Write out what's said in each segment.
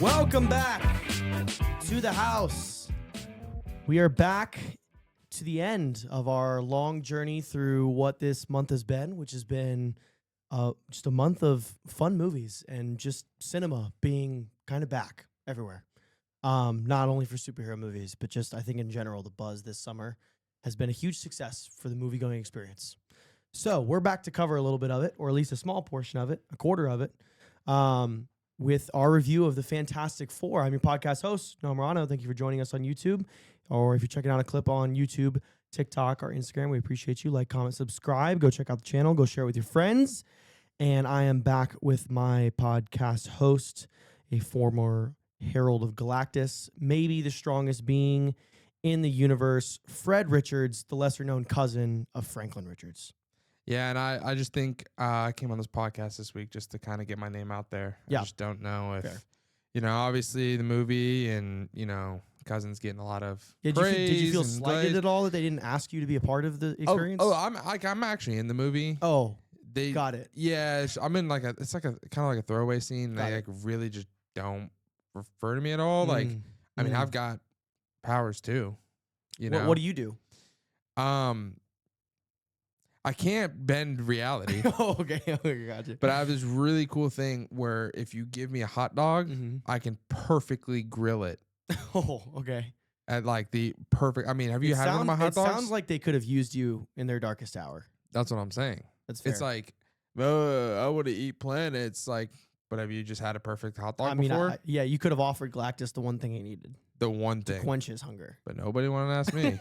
Welcome back to the house. We are back to the end of our long journey through what this month has been, which has been just a month of fun movies and just cinema being kind of back everywhere. Not only for superhero movies, but just I think in general, the buzz this summer has been a huge success for the movie-going experience. So we're back to cover a little bit of it, or at least a small portion of it, a quarter of it, with our review of the Fantastic Four. I'm your podcast host, Noah Marano. Thank you for joining us on YouTube, or if you're checking out a clip on YouTube, TikTok, or Instagram, we appreciate you. Like, comment, subscribe. Go check out the channel. Go share it with your friends. And I am back with my podcast host, a former Herald of Galactus, maybe the strongest being in the universe, Fred Richards, the lesser-known cousin of Franklin Richards. Yeah, and I just think I came on this podcast this week just to kind of get my name out there. Yeah. I just don't know if, Fair. Obviously the movie and, Cousin's getting a lot of Did you feel slighted at all that they didn't ask you to be a part of the experience? I'm actually in the movie. Oh, They got it. Yeah, I'm in it's like a kind of like a throwaway scene. They really just don't refer to me at all. I've got powers too. What do you do? I can't bend reality. Oh, okay, gotcha. But I have this really cool thing where if you give me a hot dog, I can perfectly grill it. Oh, okay. At like the perfect. I mean, have you had one of my hot dogs? It sounds like they could have used you in their darkest hour. That's what I'm saying. That's fair. It's like, I would have eat planets. Like, but have you just had a perfect hot dog before? Yeah, you could have offered Galactus the one thing he needed. The one thing. To quench his hunger. But nobody wanted to ask me.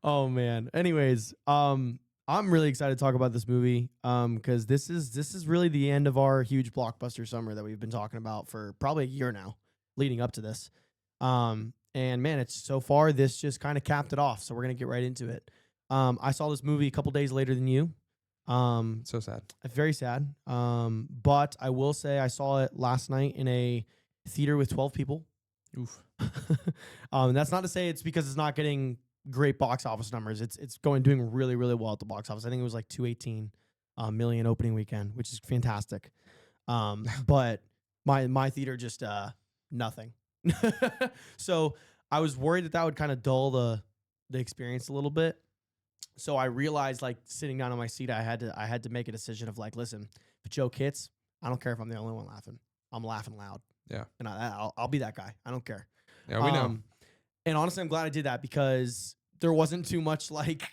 Oh man. Anyways, I'm really excited to talk about this movie because this is really the end of our huge blockbuster summer that we've been talking about for probably a year now, leading up to this. And man, it's so far this just kind of capped it off. So we're gonna get right into it. I saw this movie a couple days later than you. So sad. Very sad. But I will say I saw it last night in a theater with 12 people. Oof. That's not to say it's because it's not getting great box office numbers. It's doing really, really well at the box office. I think it was like 218 million opening weekend, which is fantastic. But my theater just nothing. So I was worried that would kind of dull the experience a little bit. So I realized, like, sitting down on my seat, I had to make a decision of like, listen, if a joke hits, I don't care if I'm the only one laughing. I'm laughing loud. Yeah, and I'll be that guy. I don't care. Yeah, we know. And honestly, I'm glad I did that because there wasn't too much like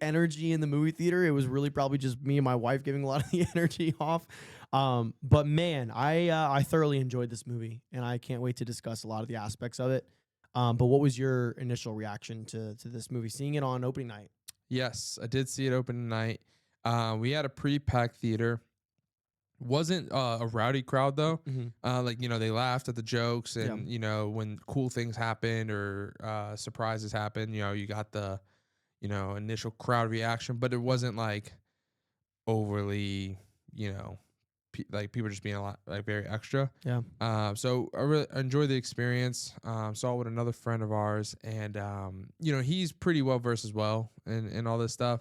energy in the movie theater. It was really probably just me and my wife giving a lot of the energy off. But man, I thoroughly enjoyed this movie, and I can't wait to discuss a lot of the aspects of it. But what was your initial reaction to this movie, seeing it on opening night? Yes, I did see it opening night. We had a pre-packed theater. Wasn't a rowdy crowd though. They laughed at the jokes, and when cool things happened or surprises happened, you got the initial crowd reaction, but it wasn't like overly like people just being a lot like very extra. Yeah. So I really enjoyed the experience. Saw it with another friend of ours, and he's pretty well versed as well in all this stuff.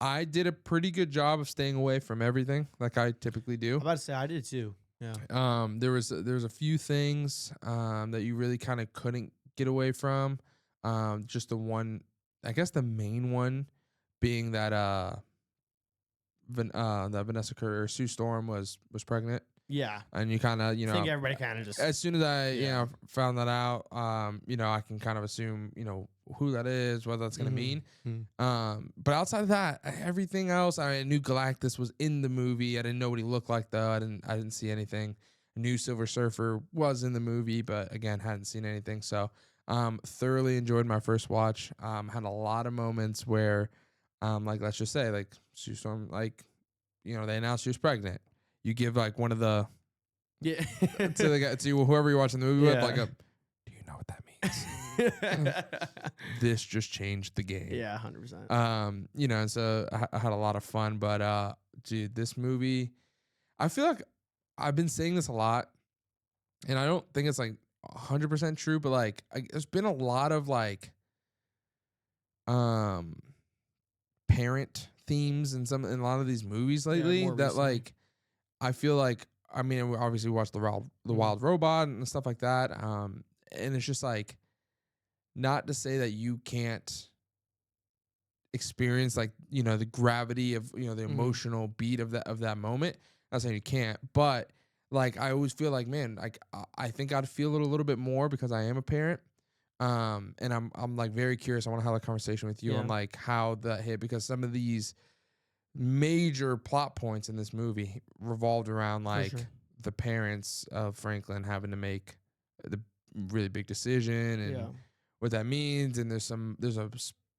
I did a pretty good job of staying away from everything like I typically do. I'm about to say I did too. Yeah. There was a few things that you really kind of couldn't get away from. Just the one, I guess the main one being that that Vanessa Kirby or Sue Storm was pregnant. Yeah. And you kind of, I think everybody kind of just, as soon as I found that out, I can kind of assume, who that is, what that's going to mean. But outside of that, everything else, I knew Galactus was in the movie. I didn't know what he looked like though. I didn't see anything. I knew Silver Surfer was in the movie, but again, hadn't seen anything. So, thoroughly enjoyed my first watch. Had a lot of moments where, let's just say, like Sue Storm, they announced she was pregnant. You give like one of the to whoever you're watching the movie with, do you know what that means? This just changed the game. Yeah, 100%. And so I had a lot of fun, but dude, this movie, I feel like I've been saying this a lot, and I don't think it's like 100% true, but there's been a lot of parent themes in a lot of these movies lately more that recently. like I feel like, I mean, we obviously watched the Wild Robot and stuff like that. And it's just like, not to say that you can't experience like, you know, the gravity of, you know, the emotional beat of that moment. Not saying you can't, but like I always feel like, man, like I think I'd feel it a little bit more because I am a parent. And I'm like very curious. I want to have a conversation with you on like how that hit, because some of these major plot points in this movie revolved around like the parents of Franklin having to make the really big decision and what that means. And there's a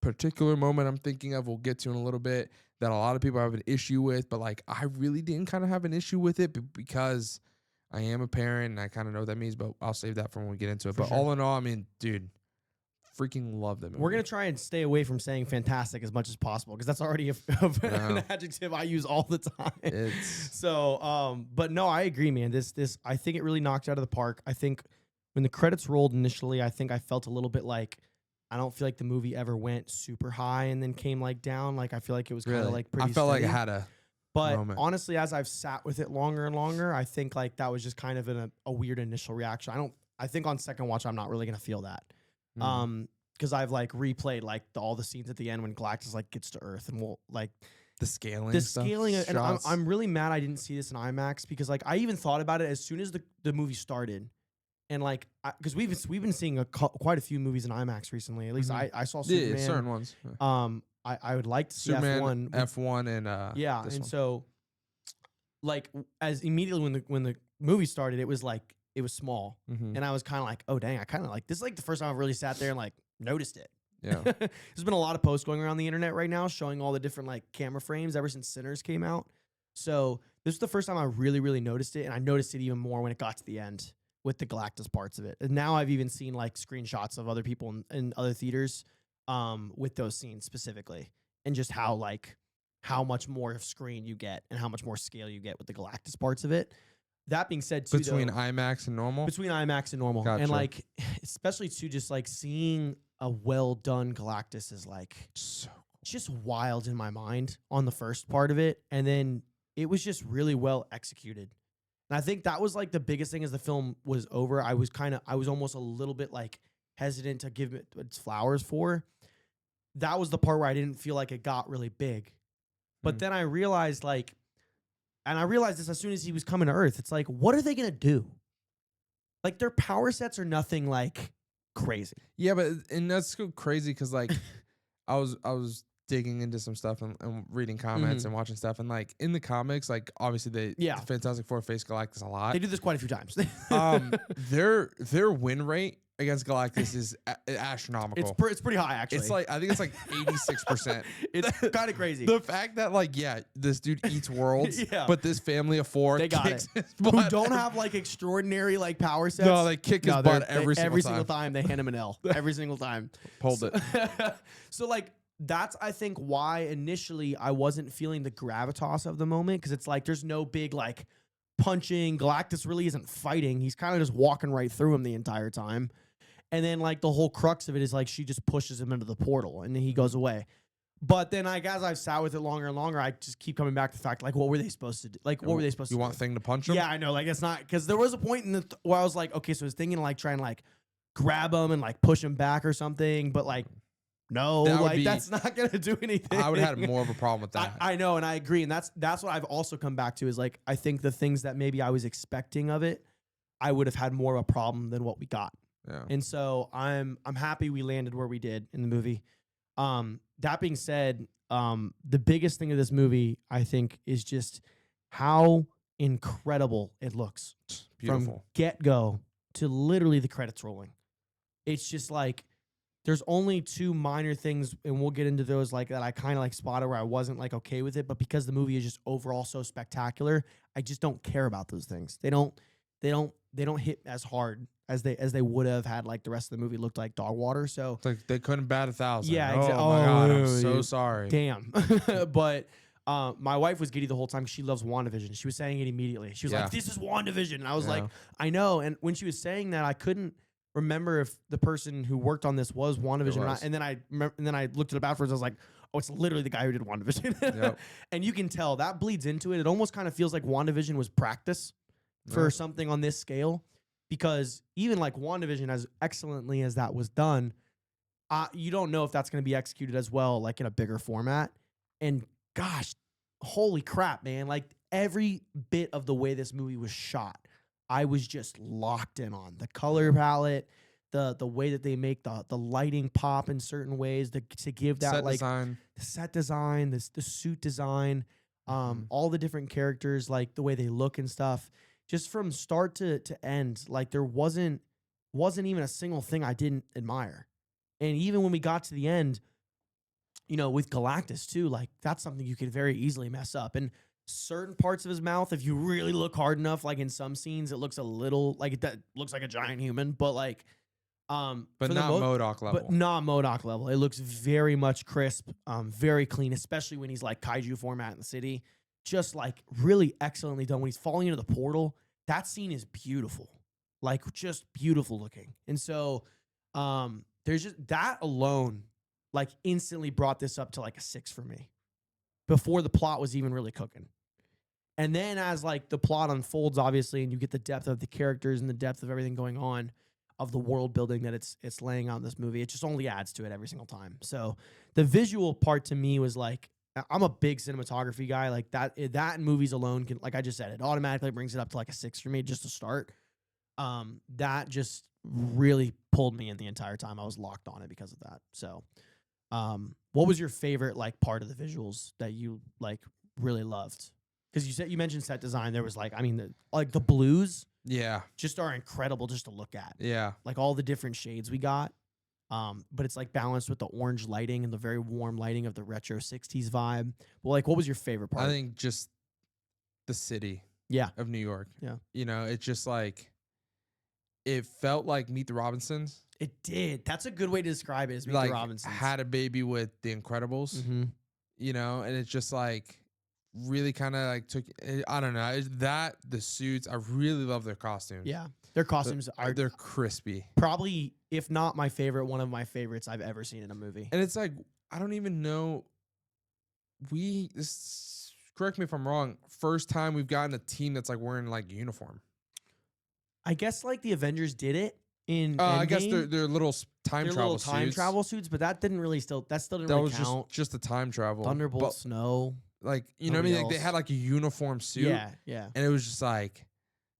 particular moment I'm thinking of, we'll get to in a little bit, that a lot of people have an issue with, but like I really didn't kind of have an issue with it because I am a parent and I kind of know what that means, but I'll save that for when we get into it. But all in all, I mean, dude, freaking love that movie. We're going to try and stay away from saying fantastic as much as possible, because that's already an adjective I use all the time. So, but no, I agree, man. This I think it really knocked out of the park. I think when the credits rolled initially, I think I felt a little bit like, I don't feel like the movie ever went super high and then came like down. Like I feel like it was kind of like pretty I felt steady. like it had a moment. Honestly, as I've sat with it longer and longer, I think like that was just kind of a weird initial reaction. I think on second watch, I'm not really going to feel that. Because I've like replayed like all the scenes at the end when Galactus like gets to Earth, and we'll like the scaling, and I'm really mad I didn't see this in IMAX, because like I even thought about it as soon as the movie started, and like because we've been seeing quite a few movies in IMAX recently. At least I saw Superman. Yeah, certain ones. I would like to see Superman, F1, and yeah, and so like as immediately when the movie started, it was like it was small, and I was kind of like, oh dang, I kind of like this is like the first time I've really sat there and like noticed it. Yeah. There's been a lot of posts going around the internet right now showing all the different like camera frames ever since Sinners came out. So this was the first time I really noticed it, and I noticed it even more when it got to the end with the Galactus parts of it. And now I've even seen like screenshots of other people in other theaters with those scenes specifically, and just how much more screen you get and how much more scale you get with the Galactus parts of it. That being said, too, between IMAX and normal, and like especially too, just like seeing a well done Galactus is like just wild in my mind on the first part of it, and then it was just really well executed. And I think that was like the biggest thing as the film was over. I was almost a little bit like hesitant to give it its flowers for. That was the part where I didn't feel like it got really big, but then I realized like. And I realized this as soon as he was coming to Earth. It's like, what are they going to do? Like, their power sets are nothing, like, crazy. Yeah, and that's so crazy because, like, I was digging into some stuff and reading comments and watching stuff. And, like, in the comics, like, obviously, the Fantastic Four face Galactus a lot. They do this quite a few times. Their win rate against Galactus is astronomical. It's pretty high, actually. It's like, I think it's like 86%. It's kind of crazy. The fact that like, this dude eats worlds, but this family of four they got kicks it. his butt. Who don't have like extraordinary like power sets. No, they kick his butt every single time. They hand him an L every single time. Pulled it. So like that's I think why initially I wasn't feeling the gravitas of the moment, because it's like there's no big like punching. Galactus really isn't fighting. He's kind of just walking right through him the entire time. And then, like, the whole crux of it is, like, she just pushes him into the portal, and then he goes away. But then, like, as I've sat with it longer and longer, I just keep coming back to the fact, like, what were they supposed to do? Like, what were they supposed to do? You want Thing to punch him? Yeah, I know. Like, it's not... Because there was a point where I was like, okay, so I was thinking to, like, try and, like, grab him and, like, push him back or something. But, like, no. That's not going to do anything. I would have had more of a problem with that. I know, and I agree. And that's what I've also come back to is, like, I think the things that maybe I was expecting of it, I would have had more of a problem than what we got. Yeah. And so I'm happy we landed where we did in the movie. That being said, the biggest thing of this movie, I think, is just how incredible it looks. Beautiful. From get-go to literally the credits rolling. It's just like there's only two minor things, and we'll get into those, like that I kind of like spotted where I wasn't like okay with it, but because the movie is just overall so spectacular, I just don't care about those things. They don't hit as hard as they would have had like the rest of the movie looked like dog water. So it's like they couldn't bat 1,000. Yeah, exactly. Oh my God, I'm so sorry. Damn. But my wife was giddy the whole time. She loves WandaVision. She was saying it immediately. She was like, "This is WandaVision," and I was like, "I know." And when she was saying that, I couldn't remember if the person who worked on this was WandaVision or not. was. And then I looked it up afterwards. I was like, oh, it's literally the guy who did WandaVision. Yep. And you can tell that bleeds into it. It almost kind of feels like WandaVision was practice for something on this scale, because even like WandaVision, as excellently as that was done, you don't know if that's going to be executed as well, like in a bigger format. And gosh, holy crap, man. Like every bit of the way this movie was shot, I was just locked in on the color palette, the way that they make the lighting pop in certain ways to give that the set design, the suit design, all the different characters, like the way they look and stuff, just from start to end. Like there wasn't even a single thing I didn't admire. And even when we got to the end, you know, with Galactus too, like that's something you could very easily mess up. And certain parts of his mouth, if you really look hard enough, like in some scenes, it looks a little like that looks like a giant human, but like, but not MODOK level. But not MODOK level. It looks very much crisp, very clean, especially when he's like kaiju format in the city. Just like really excellently done. When he's falling into the portal, that scene is beautiful, like just beautiful looking. And so, there's just that alone, like instantly brought this up to like a 6 for me before the plot was even really cooking. And then as like the plot unfolds, obviously, and you get the depth of the characters and the depth of everything going on, of the world building that it's laying out in this movie, it just only adds to it every single time. So the visual part to me was like, I'm a big cinematography guy. Like that in movies alone can, like I just said, it automatically brings it up to like a 6 for me just to start. That just really pulled me in the entire time. I was locked on it because of that. So, what was your favorite like part of the visuals that you like really loved? Because you mentioned set design. There was like, I mean, the blues, just are incredible just to look at. Yeah, like all the different shades we got. But it's like balanced with the orange lighting and the very warm lighting of the retro 60s vibe. Well, like, what was your favorite part? I think just the city of New York. Yeah. You know, it's just like, it felt like Meet the Robinsons. It did. That's a good way to describe it, is Meet like, the Robinsons. Had a baby with the Incredibles, you know, and it's just like really kind of like took, I don't know, the suits, I really love their costumes. Yeah. Their costumes they're crispy. Probably, if not my favorite, one of my favorites I've ever seen in a movie. And it's like, I don't even know. Correct me if I'm wrong, first time we've gotten a team that's like wearing like uniform. I guess like the Avengers did it in I guess they're little time travel suits, but that didn't really count. That was just the time travel. Thunderbolt Snow. Like, you know what I mean? Like, they had like a uniform suit. Yeah. And it was just like,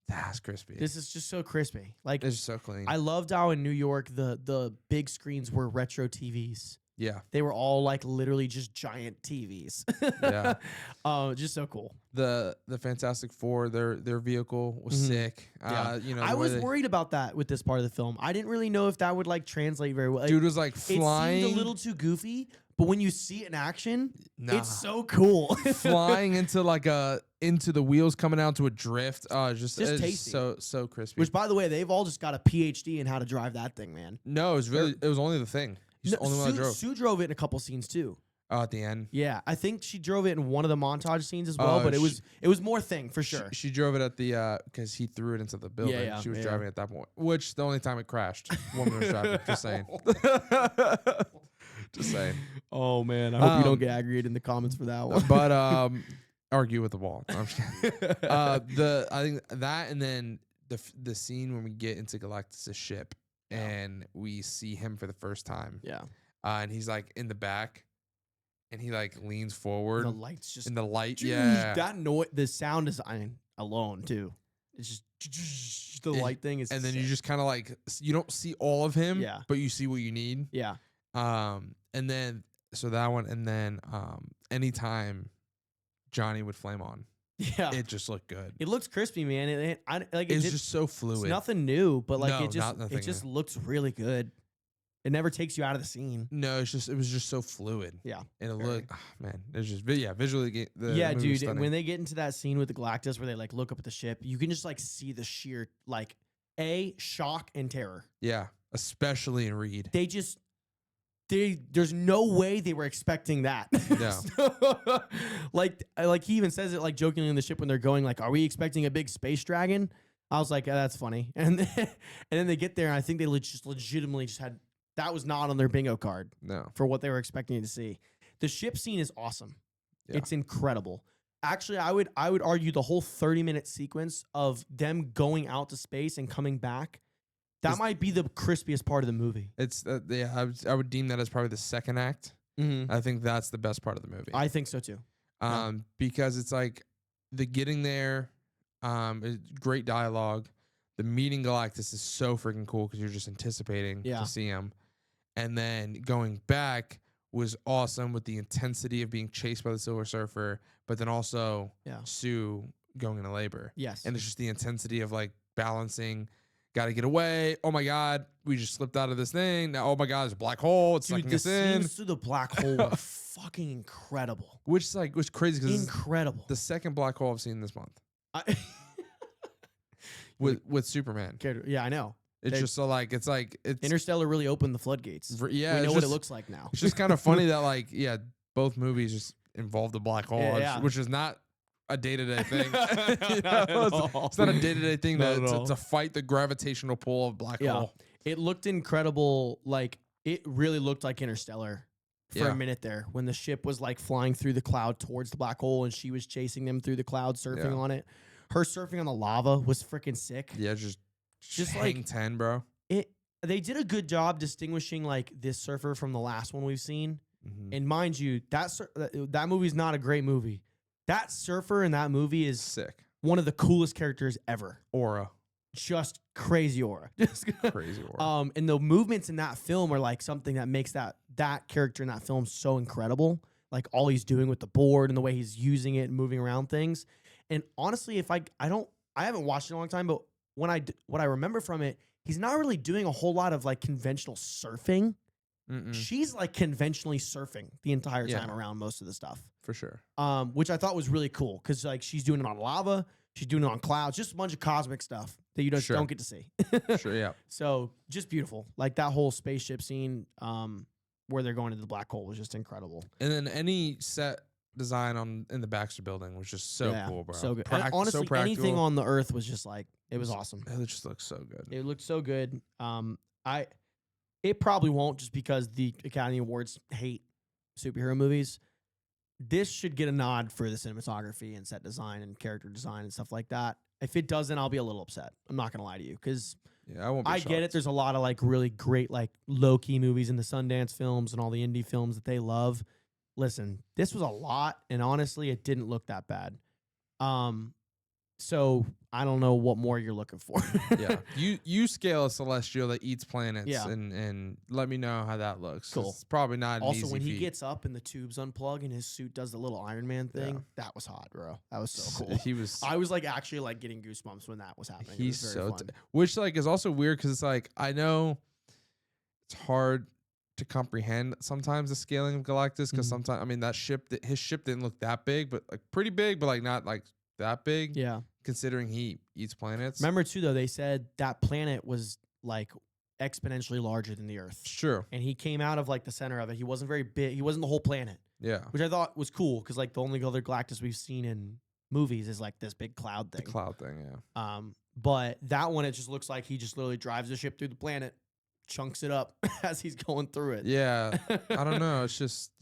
that's crispy. This is just so crispy. Like, it's just so clean. I loved how in New York the big screens were retro TVs. Yeah. They were all like literally just giant TVs. Yeah. Just so cool. The Fantastic Four, their vehicle was sick. Yeah. You know, I was worried about that with this part of the film. I didn't really know if that would like translate very well. Dude was like flying. It seemed a little too goofy, but when you see it in action, it's so cool. Flying into like into the wheels coming out to a drift. Just tasty. So crispy. Which, by the way, they've all just got a PhD in how to drive that thing, man. No, it was only the thing. He's the only one that drove. Sue drove it in a couple scenes too. Oh, at the end. Yeah, I think she drove it in one of the montage scenes as well, but it was more thing for sure. She drove it at the because he threw it into the building. Yeah, she was driving at that point, which the only time it crashed, woman was driving. Just saying. Just saying. Oh man, I hope you don't get aggregated in the comments for that one. But argue with the wall. No, I'm just kidding. I think that, and then the scene when we get into Galactus' ship and we see him for the first time. Yeah. And he's like in the back, and he like leans forward. And the lights just in the light. Dude, yeah. That noise, the sound design alone too. It's just the light thing is. And then you just kind of like, you don't see all of him. Yeah. But you see what you need. Yeah. And then so that one, and then anytime Johnny would flame on, it just looked good. It looks crispy, man. It's just so fluid. It's nothing new, but like it just new. looks really good. It never takes you out of the scene. No, it was just so fluid. Yeah, and it looked, man, it's just visually. Dude. When they get into that scene with the Galactus, where they like look up at the ship, you can just like see the sheer like shock and terror. Yeah, especially in Reed. There's no way they were expecting that. No. like he even says it like jokingly on the ship when they're going like, "Are we expecting a big space dragon?" I was like, that's funny. And then they get there, and I think they legitimately just had that was not on their bingo card No. for what they were expecting to see. The ship scene is awesome. Yeah. It's incredible. Actually, I would argue the whole 30-minute sequence of them going out to space and coming back, that might be the crispiest part of the movie. It's I would deem that as probably the second act. Mm-hmm. I think that's the best part of the movie. I think so too. Because it's like the getting there, great dialogue. The meeting Galactus is so freaking cool because you're just anticipating to see him, and then going back was awesome with the intensity of being chased by the Silver Surfer, but then also Sue going into labor. Yes, and it's just the intensity of like balancing. Got to get away. Oh my God, we just slipped out of this thing. Now, oh my God, there's a black hole. It's sucking us in. The scenes through the black hole were fucking incredible. Which is like was crazy because incredible. The second black hole I've seen this month. with Superman. Yeah, I know. It's just so like it's Interstellar really opened the floodgates. Yeah, we know what it looks like now. It's just kind of funny that like both movies just involved a black hole, which is not a day-to-day thing. It's not a day-to-day thing to fight the gravitational pull of black hole. It looked incredible. Like it really looked like Interstellar for a minute there when the ship was like flying through the cloud towards the black hole and she was chasing them through the cloud, surfing on it. Her surfing on the lava was freaking sick. Yeah, just like 10, bro. They did a good job distinguishing like this surfer from the last one we've seen. Mm-hmm. And mind you, that movie's not a great movie. That surfer in that movie is sick. One of the coolest characters ever. Aura. Just crazy aura. Crazy aura. And the movements in that film are like something that makes that character in that film so incredible. Like all he's doing with the board and the way he's using it and moving around things. And honestly, if I haven't watched it in a long time, but what I remember from it, he's not really doing a whole lot of like conventional surfing. Mm-mm. She's like conventionally surfing the entire time around most of the stuff. For sure. Which I thought was really cool because like she's doing it on lava, she's doing it on clouds, just a bunch of cosmic stuff that you just don't get to see. Sure, yeah. So just beautiful. Like that whole spaceship scene where they're going to the black hole was just incredible. And then any set design in the Baxter building was just so cool, bro. So good. Honestly, so anything on the Earth was just like it was awesome. It just looks so good. It looked so good. It probably won't just because the Academy Awards hate superhero movies. This should get a nod for the cinematography and set design and character design and stuff like that. If it doesn't, I'll be a little upset. I'm not gonna lie to you because I get it. There's a lot of like really great like low key movies in the Sundance films and all the indie films that they love. Listen, this was a lot, and honestly, it didn't look that bad. So I don't know what more you're looking for. Yeah, you scale a celestial that eats planets, and let me know how that looks. Cool. It's probably not also an easy when he feat. gets up and the tubes unplug and his suit does the little Iron Man thing. That was hot, bro. That was so cool. I was like actually like getting goosebumps when that was happening. He's so which like is also weird because it's like I know it's hard to comprehend sometimes the scaling of Galactus because sometimes I mean his ship didn't look that big, but like pretty big, but like not like that big. Yeah. Considering he eats planets. Remember too though, they said that planet was like exponentially larger than the Earth. It's true. And he came out of like the center of it. He wasn't very big. He wasn't the whole planet. Yeah. Which I thought was cool because like the only other Galactus we've seen in movies is like this big cloud thing. The cloud thing, yeah. But that one, it just looks like he just literally drives the ship through the planet, chunks it up as he's going through it. Yeah. I don't know. It's just,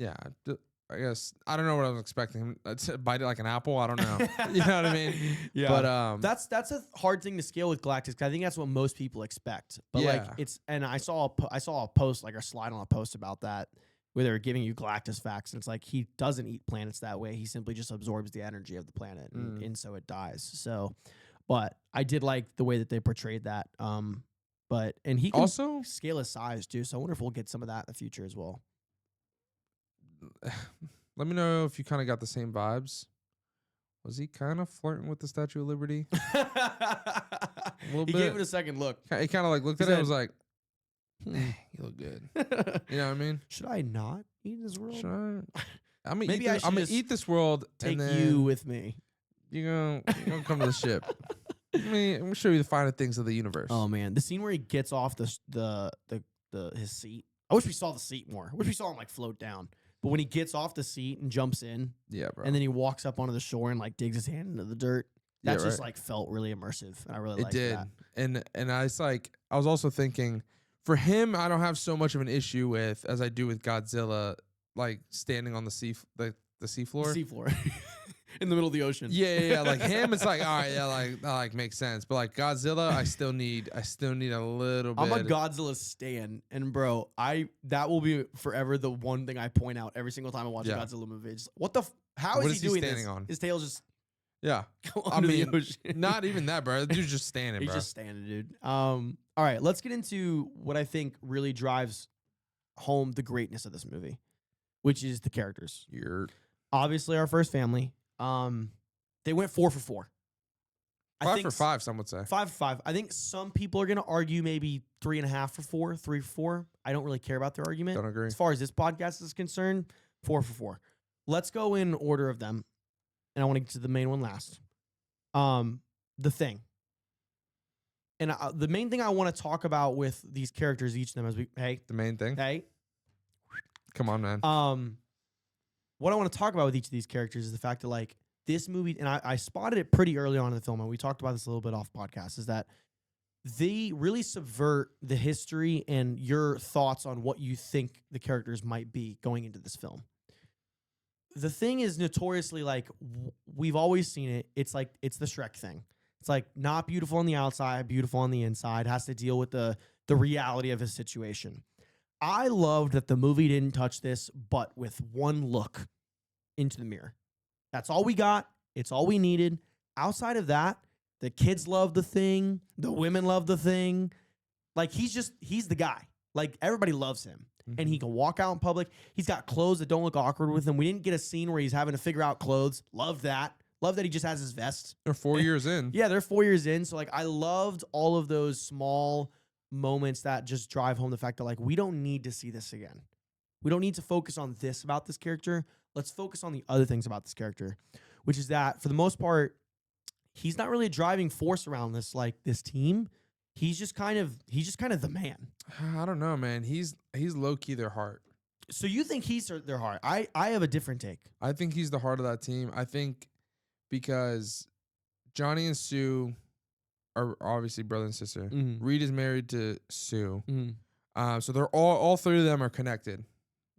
I guess I don't know what I was expecting him to bite it like an apple. I don't know. You know what I mean? Yeah. But that's a hard thing to scale with Galactus because I think that's what most people expect. But like and I saw a post like a slide on a post about that where they were giving you Galactus facts and it's like he doesn't eat planets that way. He simply just absorbs the energy of the planet and so it dies. So, but I did like the way that they portrayed that. And he can also scale his size too. So I wonder if we'll get some of that in the future as well. Let me know if you kind of got the same vibes. Was he kind of flirting with the Statue of Liberty? A little bit. He gave it a second look. He kind of like looked at it and was like, you look good. You know what I mean? Should I not eat this world? Should I? I'm gonna eat this world. Take and then you with me. You're gonna come to the ship. I'm gonna show you the finer things of the universe. Oh man, the scene where he gets off his seat. I wish we saw the seat more. I wish we saw him like float down. But when he gets off the seat and jumps in, yeah, bro, and then he walks up onto the shore and like digs his hand into the dirt, That just like felt really immersive, and I really liked that. And I was like, I was also thinking, for him, I don't have so much of an issue with as I do with Godzilla, like standing on the seafloor. The Seafloor. In the middle of the ocean. Yeah. Like him, it's like, all right, yeah, like that like makes sense. But like Godzilla, I still need a little bit. I'm a Godzilla stan, and bro, that will be forever the one thing I point out every single time I watch a Godzilla movie. It's, how is he doing standing this? on? His tail's just I mean, the ocean. Not even that, bro. The dude's just standing, He's bro. just standing, dude. All right, let's get into what I think really drives home the greatness of this movie, which is the characters. Obviously our first family. They went 4 for 4. 5 for 5, some would say. 5 for 5. I think some people are gonna argue maybe 3.5 for 4, 3 for 4. I don't really care about their argument. Don't agree. As far as this podcast is concerned, 4 for 4. Let's go in order of them, and I want to get to the main one last. The Thing. And the main thing I want to talk about with these characters, each of them, the main thing. Hey, come on, man. What I want to talk about with each of these characters is the fact that like this movie, and I spotted it pretty early on in the film, and we talked about this a little bit off podcast, is that they really subvert the history and your thoughts on what you think the characters might be going into this film. The Thing is notoriously like, we've always seen it. It's like, it's the Shrek thing. It's like not beautiful on the outside, beautiful on the inside, has to deal with the reality of his situation. I loved that the movie didn't touch this, but with one look into the mirror. That's all we got. It's all we needed. Outside of that, the kids love the Thing. The women love the Thing. Like, he's the guy. Like, everybody loves him. And he can walk out in public. He's got clothes that don't look awkward with him. We didn't get a scene where he's having to figure out clothes. Love that. Love that he just has his vest. They're 4 years in. Yeah, they're 4 years in. So, like, I loved all of those small moments that just drive home the fact that, like, we don't need to see this again. We don't need to focus on this about this character. Let's focus on the other things about this character, which is that, for the most part, he's not really a driving force around this team. He's just kind of the man. I don't know, man. He's low key their heart. So you think he's their heart? I have a different take. I think he's the heart of that team. I think because Johnny and Sue are obviously brother and sister. Mm-hmm. Reed is married to Sue. Mm-hmm. So they're all three of them are connected,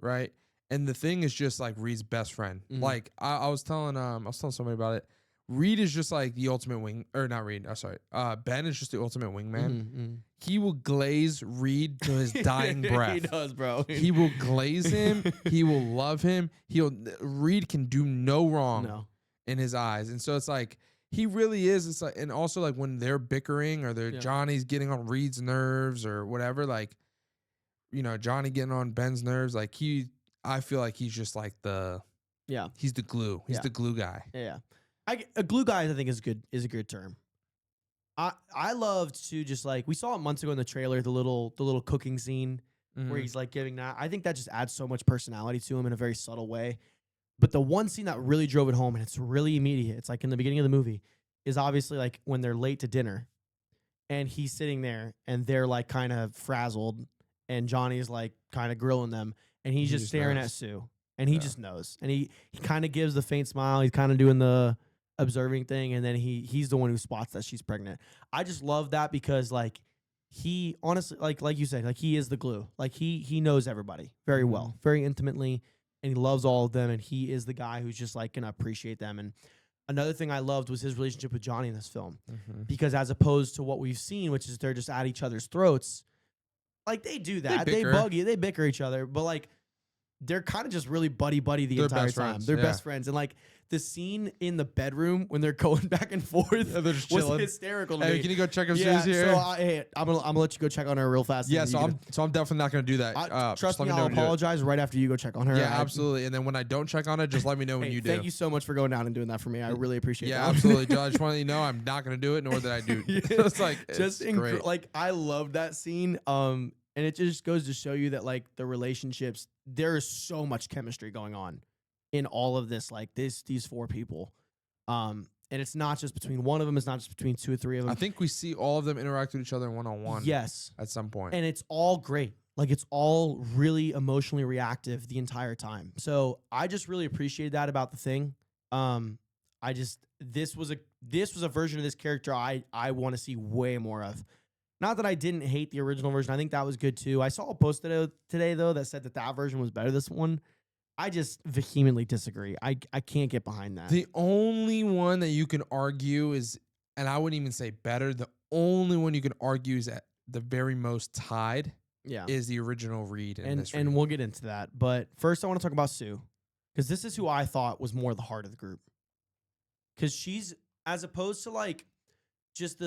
right? And the Thing is just like Reed's best friend. Mm-hmm. Like I was telling somebody about it. Reed is just like the ultimate Ben is just the ultimate wingman. Mm-hmm. He will glaze Reed to his dying breath. He does, bro. He will glaze him. He will love him. Reed can do no wrong in his eyes. And so it's like, he really is. It's like, and also like when they're bickering or Johnny's getting on Reed's nerves or whatever, like, you know, Johnny getting on Ben's nerves, like I feel like he's just like he's the glue. He's the glue guy. Yeah. A glue guy, I think, is a good term. I loved to just like, we saw it months ago in the trailer, the little cooking scene where he's like giving that. I think that just adds so much personality to him in a very subtle way. But the one scene that really drove it home, and it's really immediate, it's like in the beginning of the movie, is obviously like when they're late to dinner and he's sitting there and they're like kind of frazzled and Johnny's like kind of grilling them and he's just staring at Sue and he just knows. And he kind of gives the faint smile. He's kind of doing the observing thing, and then he's the one who spots that she's pregnant. I just love that because like he honestly, like you said, like he is the glue. Like he knows everybody very well, very intimately, and he loves all of them, and he is the guy who's just like gonna appreciate them. And another thing I loved was his relationship with Johnny in this film, because as opposed to what we've seen, which is they're just at each other's throats, like they do that, they bug you, they bicker each other, but like they're kind of just really buddy the entire time. They're best friends. And like the scene in the bedroom when they're going back and forth was hysterical to me. Can you go check if Sue's here? So I'm gonna let you go check on her real fast. Yeah, so I'm definitely not gonna do that. Trust me, I'll apologize right after you go check on her. Yeah, absolutely. And then when I don't check on it, just let me know when you do. Thank you so much for going down and doing that for me. I really appreciate that. Yeah, absolutely, Joe. I just want to let you know I'm not gonna do it, nor that I do. It's like great. Like I love that scene. And it just goes to show you that like the relationships, there is so much chemistry going on in all of this, like these four people. And it's not just between one of them. It's not just between two or three of them. I think we see all of them interact with each other one-on-one. Yes. At some point. And it's all great. Like it's all really emotionally reactive the entire time. So I just really appreciated that about the Thing. this was a version of this character I want to see way more of. Not that I didn't hate the original version. I think that was good too. I saw a post today though that said that version was better than this one. I just vehemently disagree. I can't get behind that. The only one that you can argue is, and I wouldn't even say better, the only one you can argue is at the very most tied is the original Reed in this and we'll get into that. But first I want to talk about Sue, because this is who I thought was more the heart of the group. Because she's, as opposed to like just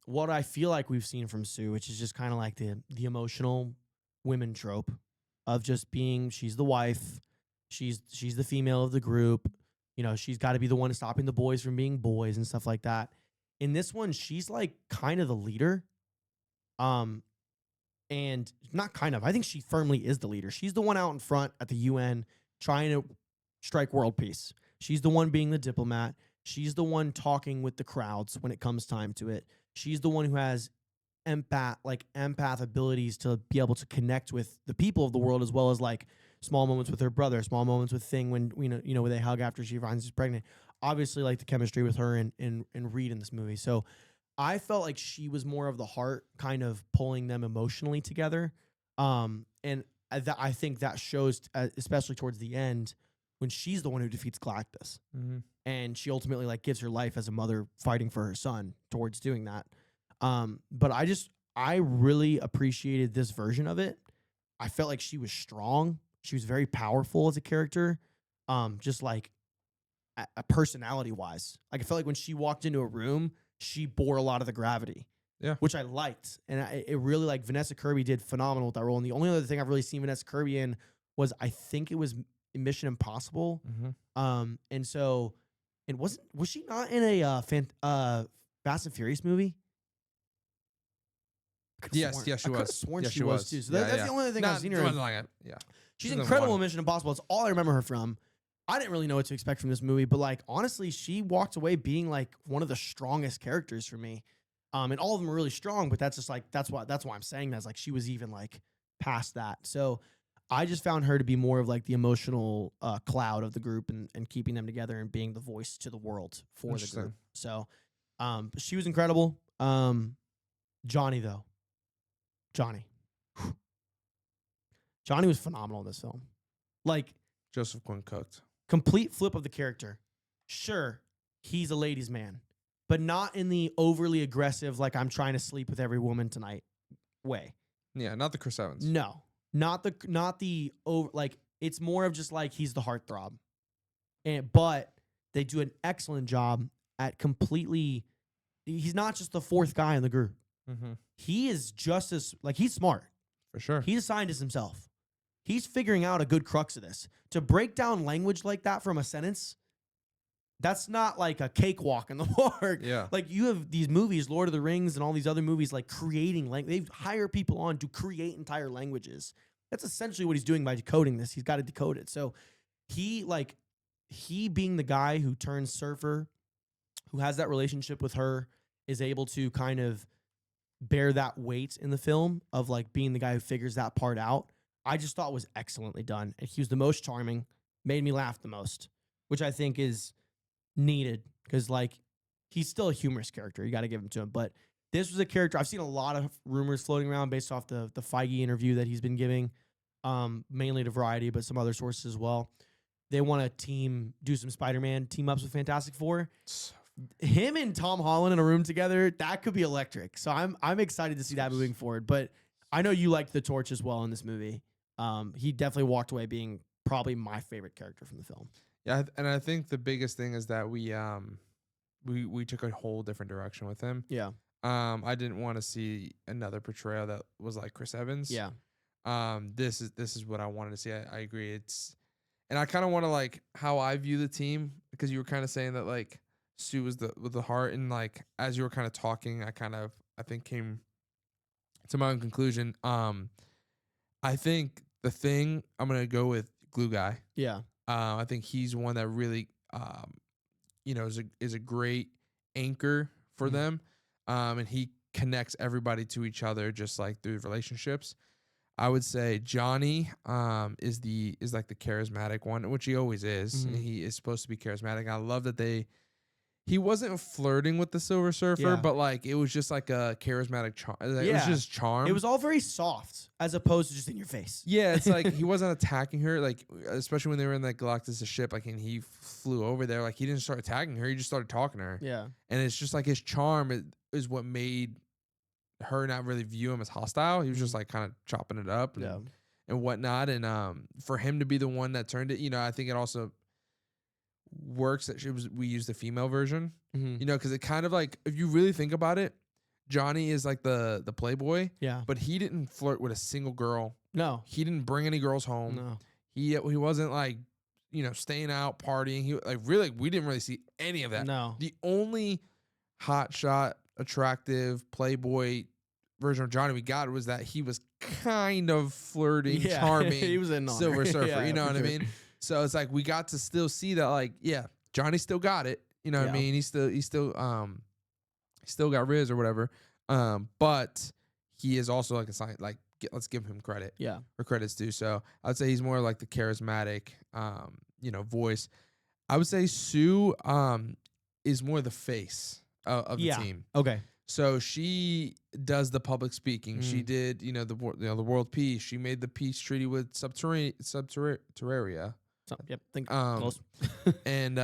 what I feel like we've seen from Sue, which is just kind of like the emotional women trope of just being, she's the wife, she's the female of the group, you know, she's got to be the one stopping the boys from being boys and stuff like that. In this one, she's like kind of the leader. And not kind of, I think she firmly is the leader. She's the one out in front at the UN trying to strike world peace. She's the one being the diplomat. She's the one talking with the crowds when it comes time to it. She's the one who has empath abilities to be able to connect with the people of the world, as well as like small moments with her brother, small moments with Thing when when they hug after she finds she's pregnant. Obviously, like the chemistry with her and Reed in this movie. So I felt like she was more of the heart, kind of pulling them emotionally together. And I think that shows, especially towards the end, when she's the one who defeats Galactus. Mm-hmm. And she ultimately like gives her life as a mother fighting for her son towards doing that. But I really appreciated this version of it. I felt like she was strong. She was very powerful as a character. Just like a personality wise, like I felt like when she walked into a room, she bore a lot of the gravity. Yeah, which I liked. And it really, like, Vanessa Kirby did phenomenal with that role. And the only other thing I've really seen Vanessa Kirby in was, I think it was Mission Impossible. Mm-hmm. And so was she not in a Fast and Furious movie? Yes, she was. Sworn yes, she was too. So that's the only other thing I've seen her in. Yeah, she's incredible in Mission Impossible. It's all I remember her from. I didn't really know what to expect from this movie, but like honestly, she walked away being like one of the strongest characters for me. And all of them are really strong, but that's just like that's why I'm saying that. It's like she was even like past that. So I just found her to be more of like the emotional cloud of the group and keeping them together and being the voice to the world for the group. So she was incredible. Johnny though. Johnny was phenomenal in this film. Like Joseph Quinn-Cooked. Complete flip of the character. Sure, he's a ladies' man, but not in the overly aggressive, like I'm trying to sleep with every woman tonight way. Yeah, not the Chris Evans. No, not the over, like it's more of just like he's the heartthrob. But they do an excellent job at completely. He's not just the fourth guy in the group. Mm-hmm. He is just as like he's smart. For sure. He's a scientist himself. He's figuring out a good crux of this. To break down language like that from a sentence, that's not like a cakewalk in the park. Yeah. Like you have these movies, Lord of the Rings and all these other movies, like creating language. They hire people on to create entire languages. That's essentially what he's doing by decoding this. He's got to decode it. So he being the guy who turns surfer, who has that relationship with her, is able to kind of bear that weight in the film of like being the guy who figures that part out. I just thought was excellently done. And he was the most charming, made me laugh the most, which I think is needed because like he's still a humorous character. You got to give him to him. But this was a character, I've seen a lot of rumors floating around based off the Feige interview that he's been giving, mainly to Variety, but some other sources as well. They want to do some Spider-Man team ups with Fantastic Four. Him and Tom Holland in a room together, that could be electric. So I'm excited to see that moving forward. But I know you liked the Torch as well in this movie. He definitely walked away being probably my favorite character from the film. Yeah, and I think the biggest thing is that we took a whole different direction with him. Yeah. I didn't want to see another portrayal that was like Chris Evans. Yeah. This is what I wanted to see. I agree. And I kind of want to like how I view the team because you were kind of saying that like Sue was with the heart, and like as you were kind of talking, I think came to my own conclusion. I think the Thing, I'm gonna go with Glue Guy. Yeah. I think he's one that really, is a great anchor for them, and he connects everybody to each other just like through relationships. I would say Johnny is like the charismatic one, which he always is. Mm-hmm. He is supposed to be charismatic. I love that they he wasn't flirting with the Silver Surfer, Yeah. but like it was just like a charismatic charm. It was just charm. It was all very soft as opposed to just in your face. Yeah, it's like he wasn't attacking her, like especially when they were in that Galactus ship, like and he flew over there, like he didn't start attacking her, he just started talking to her. Yeah. And it's just like his charm is what made her not really view him as hostile. He was just like kind of chopping it up and whatnot. And for him to be the one that turned it, you know, I think it also works that we use the female version, you know, because it kind of like, if you really think about it, Johnny is like the playboy, but he didn't flirt with a single girl. No, he didn't bring any girls home. No, he wasn't like, you know, staying out partying. He like really, we didn't really see any of that. No, the only hotshot, attractive playboy version of Johnny we got was that he was kind of flirting, charming. He was in Silver Surfer, you know what I mean? So it's like we got to still see that, like, yeah, Johnny still got it. You know what I mean? He still got Riz or whatever. But he is also like a sign, like let's give him credit. Yeah. Where credit's due. So I'd say he's more like the charismatic you know, voice. I would say Sue is more the face of the team. Okay. So she does the public speaking. She did, you know, the world peace. She made the peace treaty with Terraria. Yep. Think close. And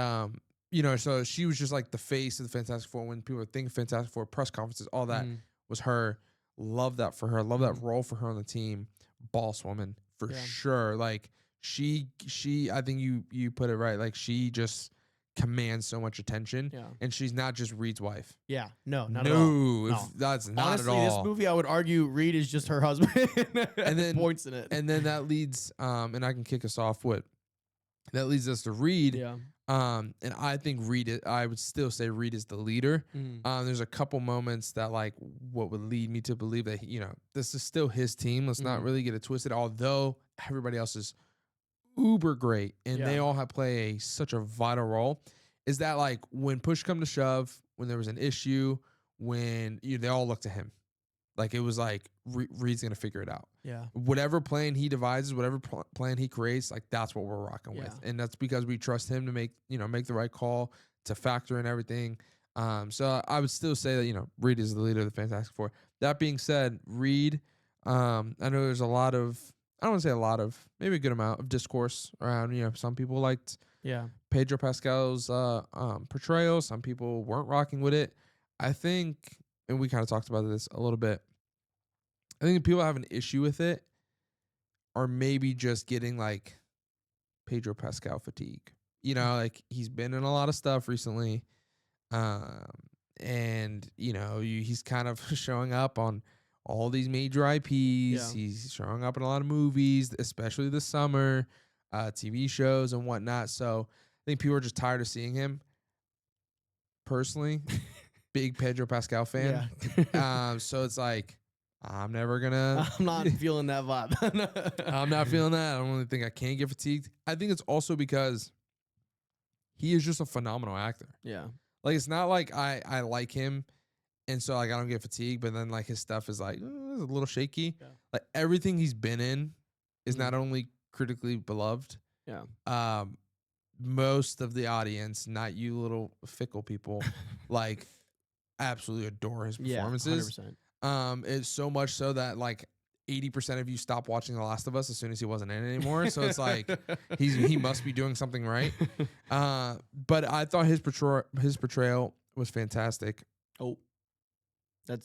you know, so she was just like the face of the Fantastic Four. When people were thinking Fantastic Four, press conferences, all that was her. Love that for her. Love that role for her on the team. Boss woman for sure. Like she. I think you put it right. Like she just commands so much attention. Yeah. And she's not just Reed's wife. Yeah. No, not at all. No. That's not Honestly, at all. This movie, I would argue Reed is just her husband. And then points in it. And then that leads, and I can kick us off with, that leads us to Reed. Yeah. And I think I would still say Reed is the leader. There's a couple moments that like what would lead me to believe that, you know, this is still his team. Let's not really get it twisted, although everybody else is uber great and they all play such a vital role. Is that like when push come to shove, when there was an issue, when they all look to him, like it was like Reed's gonna figure it out. Yeah, whatever plan he devises, whatever plan he creates, like that's what we're rocking with, and that's because we trust him to make the right call, to factor in everything. So I would still say that, you know, Reed is the leader of the Fantastic Four. That being said, Reed, I know there's a lot of, I don't want to say a lot of, maybe a good amount of discourse around, you know, some people liked Pedro Pascal's portrayal. Some people weren't rocking with it. I think, and we kind of talked about this a little bit, I think people have an issue with it are maybe just getting like Pedro Pascal fatigue. You know, like he's been in a lot of stuff recently. And, you know, he's kind of showing up on all these major IPs. Yeah. He's showing up in a lot of movies, especially this summer, TV shows and whatnot. So I think people are just tired of seeing him. Personally, big Pedro Pascal fan. Yeah. So it's like, I'm never gonna. I'm not feeling that vibe. I'm not feeling that. I don't really think I can get fatigued. I think it's also because he is just a phenomenal actor. Yeah. Like, it's not like I like him, and so like I don't get fatigued, but then like his stuff is like a little shaky. Yeah. Like everything he's been in is not only critically beloved. Yeah. Most of the audience, not you little fickle people, like absolutely adore his performances. 100%. It's so much so that like 80% of you stopped watching The Last of Us as soon as he wasn't in it anymore. So it's like he must be doing something right. But I thought his portrayal was fantastic. Oh,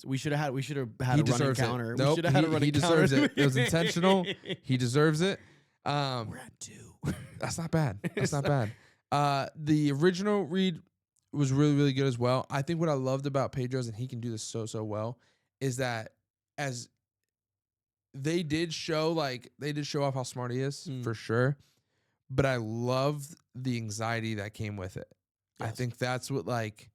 we should have had a running counter. Nope, we should have had a running counter. He deserves it. It was intentional. He deserves it. We're at 2. That's not bad. That's not bad. The original Reed was really, really good as well. I think what I loved about Pedro's, and he can do this so well, is that as they did show off how smart he is for sure, but I loved the anxiety that came with it. Yes. I think that's what like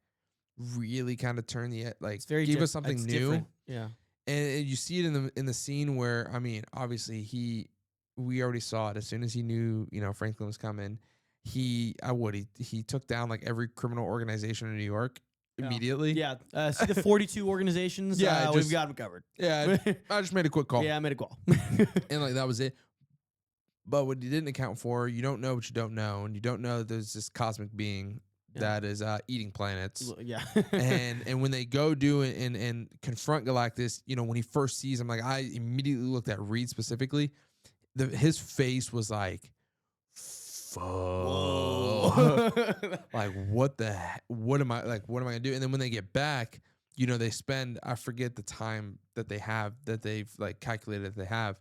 really kind of turned gave us something new. Different. Yeah, and you see it in the scene where, I mean, obviously we already saw it as soon as he knew, you know, Franklin was coming. He took down like every criminal organization in New York. Immediately. Yeah. See the 42 organizations. Yeah. We've got them covered. Yeah. I just made a quick call. Yeah, I made a call. And like, that was it. But what he didn't account for, you don't know what you don't know. And you don't know that there's this cosmic being that is eating planets. Yeah. and when they go do it and confront Galactus, you know, when he first sees him, like I immediately looked at Reed specifically. His face was like, fuck. Like, what am I gonna do? And then when they get back, you know, they spend, I forget the time that they've like calculated that they have,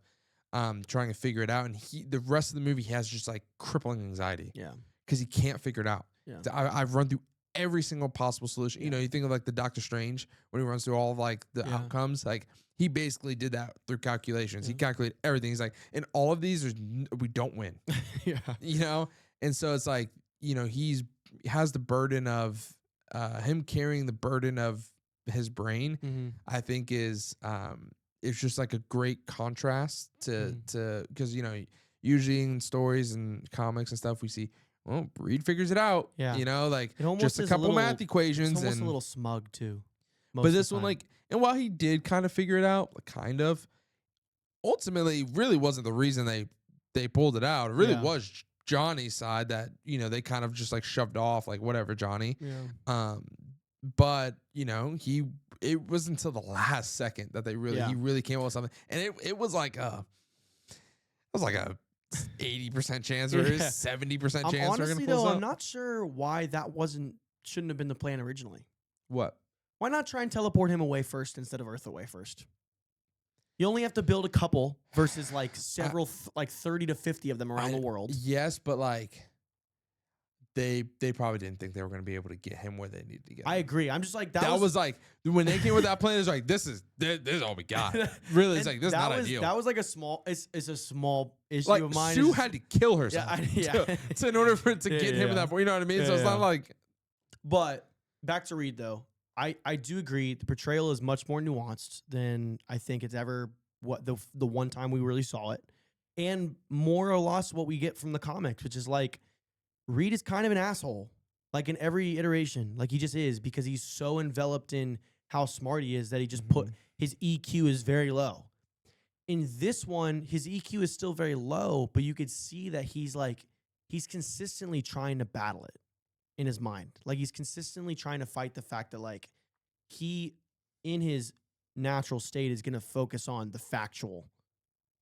trying to figure it out. And the rest of the movie, he has just like crippling anxiety. Yeah. Because he can't figure it out. Yeah. I've run through every single possible solution. You know, you think of like the Doctor Strange when he runs through all of like the outcomes, like he basically did that through calculations. He calculated everything. He's like, in all of these, we don't win. Yeah. You know? And so it's like, you know, he has the burden of him carrying the burden of his brain, I think is it's just like a great contrast to because, you know, usually in stories and comics and stuff we see, well, Reed figures it out. Yeah. You know, like just a couple math equations. It's almost a little smug too. But this one, like, and while he did kind of figure it out, like, kind of, ultimately really wasn't the reason they pulled it out. It really was Johnny's side that, you know, they kind of just like shoved off, like, whatever, Johnny. Yeah. But, you know, it was until the last second that he really came up with something. And it was like a 80% chance or 70% chance. Honestly, though, I'm not sure why that shouldn't have been the plan originally. What? Why not try and teleport him away first instead of Earth away first? You only have to build a couple versus like several, like 30 to 50 of them around the world. Yes, but like they probably didn't think they were going to be able to get him where they needed to get him. I agree. I'm just like that was like when they came with that plan. It's like this is all we got. Really, it's like this is not ideal. That was like a small. It's a small issue like, of mine. Sue had to kill herself. So in order for it to get him at that point, you know what I mean? So it's not like. But back to Reed though. I do agree. The portrayal is much more nuanced than I think it's ever the one time we really saw it, and more or less what we get from the comics, which is like Reed is kind of an asshole, like in every iteration, like he just is because he's so enveloped in how smart he is that he just put his EQ is very low. In this one, his EQ is still very low, but you could see that he's consistently trying to battle it in his mind. Like he's consistently trying to fight the fact that like he in his natural state is going to focus on the factual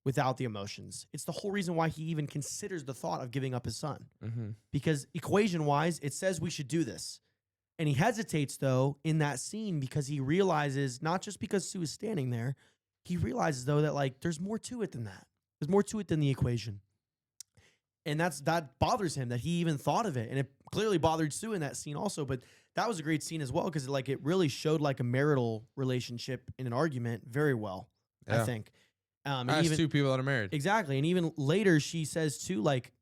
without the emotions. It's the whole reason why he even considers the thought of giving up his son. Because equation wise, it says we should do this. And he hesitates though in that scene because he realizes, not just because Sue is standing there, he realizes though that like there's more to it than that. There's more to it than the equation. And that bothers him that he even thought of it. And it clearly bothered Sue in that scene also. But that was a great scene as well because it really showed like a marital relationship in an argument very well, I think. As two people that are married. Exactly. And even later she says too, like,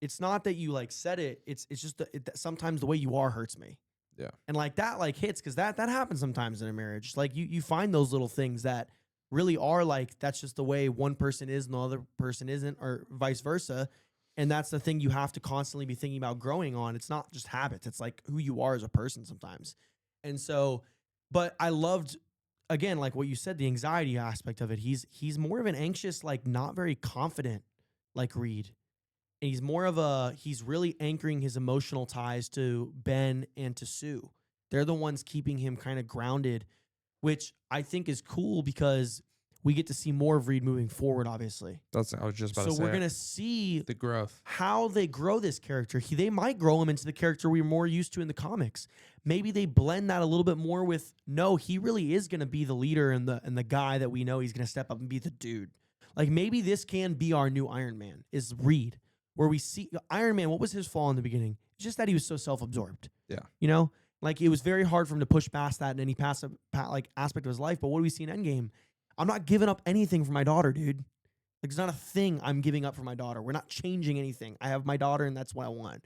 it's not that you like said it. It's just sometimes the way you are hurts me. Yeah. And like that like hits because that happens sometimes in a marriage. Like you find those little things that really are like, that's just the way one person is and the other person isn't, or vice versa. And that's the thing you have to constantly be thinking about growing on. It's not just habits. It's like who you are as a person sometimes. And so, but I loved, again, like what you said, the anxiety aspect of it. He's more of an anxious, like not very confident, like Reed. And he's really anchoring his emotional ties to Ben and to Sue. They're the ones keeping him kind of grounded, which I think is cool because we get to see more of Reed moving forward, obviously. I was just about to say. So we're going to see the growth. How they grow this character. They might grow him into the character we're more used to in the comics. Maybe they blend that a little bit more with, no, he really is going to be the leader and the guy that we know he's going to step up and be the dude. Like maybe this can be our new Iron Man, is Reed. Where we see Iron Man, what was his flaw in the beginning? It's just that he was so self-absorbed. Yeah. You know? Like it was very hard for him to push past that in any aspect of his life. But what do we see in Endgame? I'm not giving up anything for my daughter, dude. Like, it's not a thing I'm giving up for my daughter. We're not changing anything. I have my daughter, and that's what I want.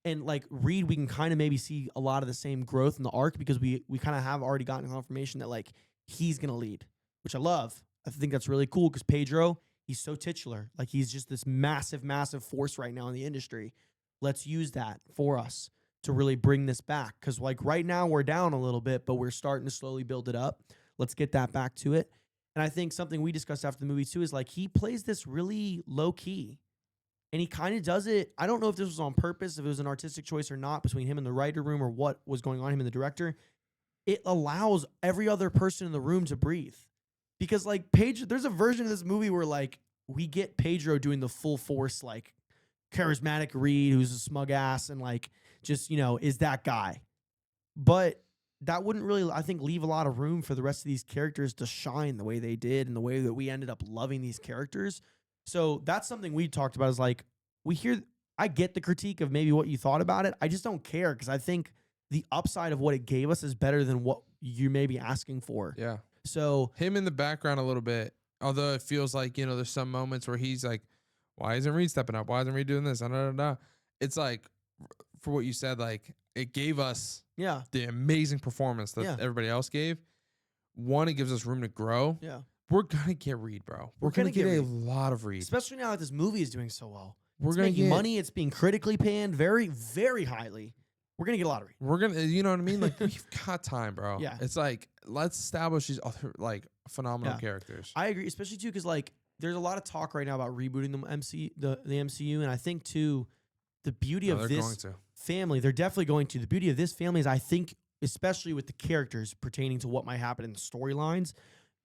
And, like, Reed, we can kind of maybe see a lot of the same growth in the arc because we kind of have already gotten confirmation that, like, he's going to lead, which I love. I think that's really cool because Pedro, he's so titular. Like, he's just this massive, massive force right now in the industry. Let's use that for us to really bring this back because, like, right now we're down a little bit, but we're starting to slowly build it up. Let's get that back to it. And I think something we discussed after the movie too is like he plays this really low key. And he kind of does it. I don't know if this was on purpose, if it was an artistic choice or not between him and the writer room or what was going on, him and the director. It allows every other person in the room to breathe. Because like there's a version of this movie where like we get Pedro doing the full force, like charismatic Reed who's a smug ass and like just, is that guy. But that wouldn't really, I think, leave a lot of room for the rest of these characters to shine the way they did and the way that we ended up loving these characters. So that's something we talked about is like, I get the critique of maybe what you thought about it. I just don't care because I think the upside of what it gave us is better than what you may be asking for. Yeah. So him in the background a little bit, although it feels like, there's some moments where he's like, why isn't Reed stepping up? Why isn't Reed doing this? It's like, for what you said, like, it gave us the amazing performance that everybody else gave. One, it gives us room to grow. Yeah. We're going to get Reed, bro. We're going to get a lot of Reed. Especially now that this movie is doing so well. We're going to get money. It's being critically panned very, very highly. We're going to get a lot of Reed. We're going to, you know what I mean? Like, we've got time, bro. Yeah. It's like, let's establish these other, like, phenomenal characters. I agree, especially, too, because, like, there's a lot of talk right now about rebooting the MCU, and I think, too, the beauty of this family, they're definitely going to. The beauty of this family is, I think, especially with the characters pertaining to what might happen in the storylines,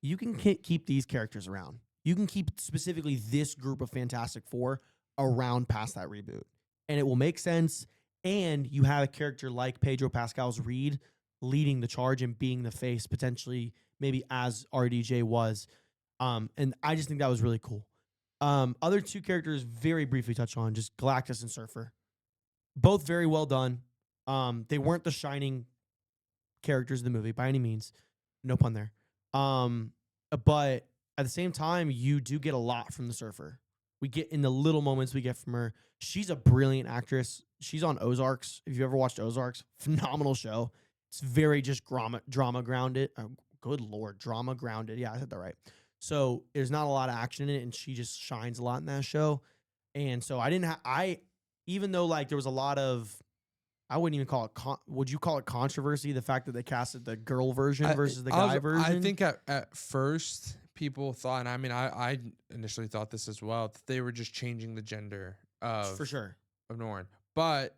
you can keep these characters around. You can keep specifically this group of Fantastic Four around past that reboot. And it will make sense. And you have a character like Pedro Pascal's Reed leading the charge and being the face, potentially, maybe as RDJ was. And I just think that was really cool. Other two characters, very briefly touch on, just Galactus and Surfer. Both very well done. They weren't the shining characters of the movie by any means. No pun there. But at the same time, you do get a lot from the Surfer. We get in the little moments we get from her. She's a brilliant actress. She's on Ozarks. If you've ever watched Ozarks, phenomenal show. It's very just drama grounded. Oh, good Lord, drama grounded. Yeah, I said that right. So there's not a lot of action in it, and she just shines a lot in that show. And so even though like there was a lot of, I wouldn't even call it, would you call it controversy? The fact that they casted the girl version versus the guy version? I think at first people thought, and I mean, I initially thought this as well, that they were just changing the gender of, for sure, of Norrin. But,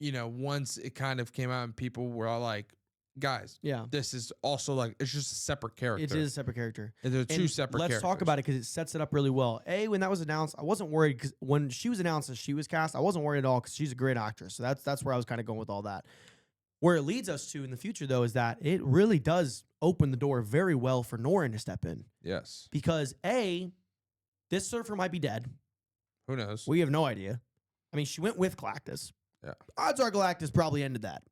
once it kind of came out and people were all like, guys, this is also like, it's just a separate character. It is a separate character. They're two separate characters. Let's talk about it because it sets it up really well. When that was announced, I wasn't worried because when she was announced as she was cast, I wasn't worried at all because she's a great actress. So that's where I was kind of going with all that. Where it leads us to in the future, though, is that it really does open the door very well for Norrin to step in. Yes. Because this Surfer might be dead. Who knows? We have no idea. I mean, she went with Galactus. Yeah. Odds are Galactus probably ended that.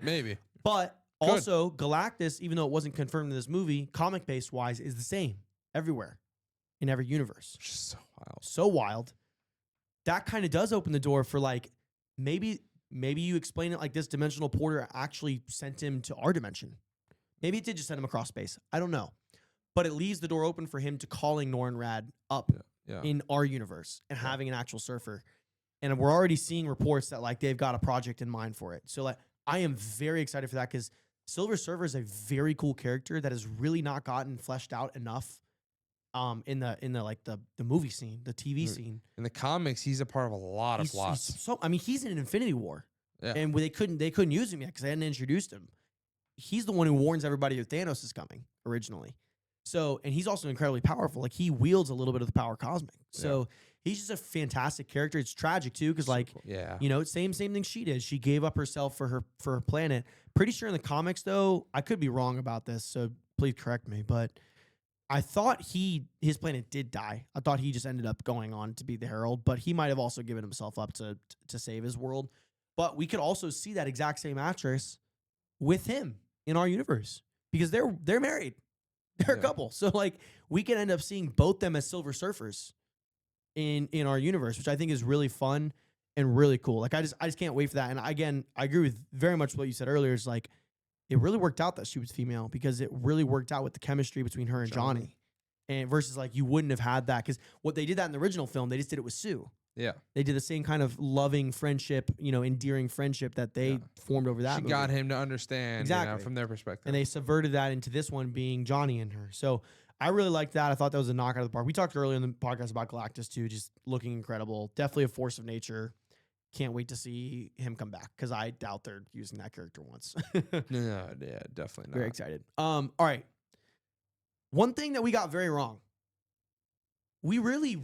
Maybe. But also, Galactus, even though it wasn't confirmed in this movie, comic-based wise, is the same everywhere in every universe. Just so wild. So wild. That kind of does open the door for like maybe you explain it like this dimensional porter actually sent him to our dimension. Maybe it did just send him across space. I don't know. But it leaves the door open for him to calling Norrin Rad up in our universe and having an actual Surfer. And we're already seeing reports that like they've got a project in mind for it. So like I am very excited for that because Silver Surfer is a very cool character that has really not gotten fleshed out enough in the movie scene, the TV scene. In the comics, he's a part of a lot of plots. He's in Infinity War. Yeah. And they couldn't use him yet because they hadn't introduced him. He's the one who warns everybody that Thanos is coming originally. So, and he's also incredibly powerful. Like he wields a little bit of the power cosmic. So he's just a fantastic character. It's tragic too, because like, same thing she did. She gave up herself for her planet. Pretty sure in the comics though, I could be wrong about this, so please correct me. But I thought his planet did die. I thought he just ended up going on to be the Herald, but he might have also given himself up to save his world. But we could also see that exact same actress with him in our universe because they're married. They're a couple. So like we can end up seeing both them as Silver Surfers in our universe, which I think is really fun and really cool. Like I just can't wait for that. And again, I agree with very much what you said earlier. It's like it really worked out that she was female because it really worked out with the chemistry between her and Johnny. And versus like you wouldn't have had that because what they did that in the original film, they just did it with Sue. Yeah. They did the same kind of loving friendship, endearing friendship that they formed over that movie. Got him to understand from their perspective. And they subverted that into this one being Johnny and her. So I really liked that. I thought that was a knockout of the park. We talked earlier in the podcast about Galactus too, just looking incredible. Definitely a force of nature. Can't wait to see him come back because I doubt they're using that character once. No, yeah, definitely not. Very excited. All right. One thing that we got very wrong. We really,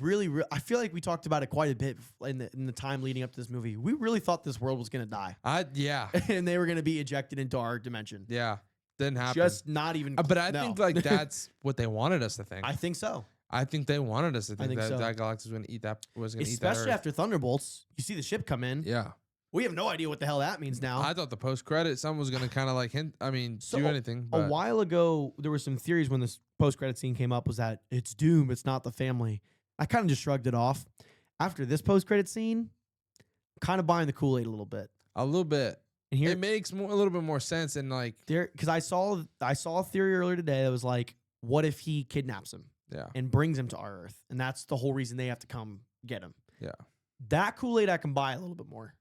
I feel like we talked about it quite a bit in the time leading up to this movie. We really thought this world was going to die. Yeah. And they were going to be ejected into our dimension. Yeah. Didn't happen. Just not even. But I think like that's what they wanted us to think. I think so. I think they wanted us to think that so. that Galactus was going to eat that. Especially after Thunderbolts. You see the ship come in. Yeah. We have no idea what the hell that means now. I thought the post-credit, someone was going to kind of like hint, do anything. A while ago, there were some theories when this post-credit scene came up was that it's Doom, it's not the family. I kind of just shrugged it off. After this post-credit scene, kind of buying the Kool-Aid a little bit. A little bit. And here, it makes a little bit more sense and like there because I saw a theory earlier today that was like, what if he kidnaps him? Yeah. And brings him to our Earth, and that's the whole reason they have to come get him. Yeah. That Kool-Aid I can buy a little bit more.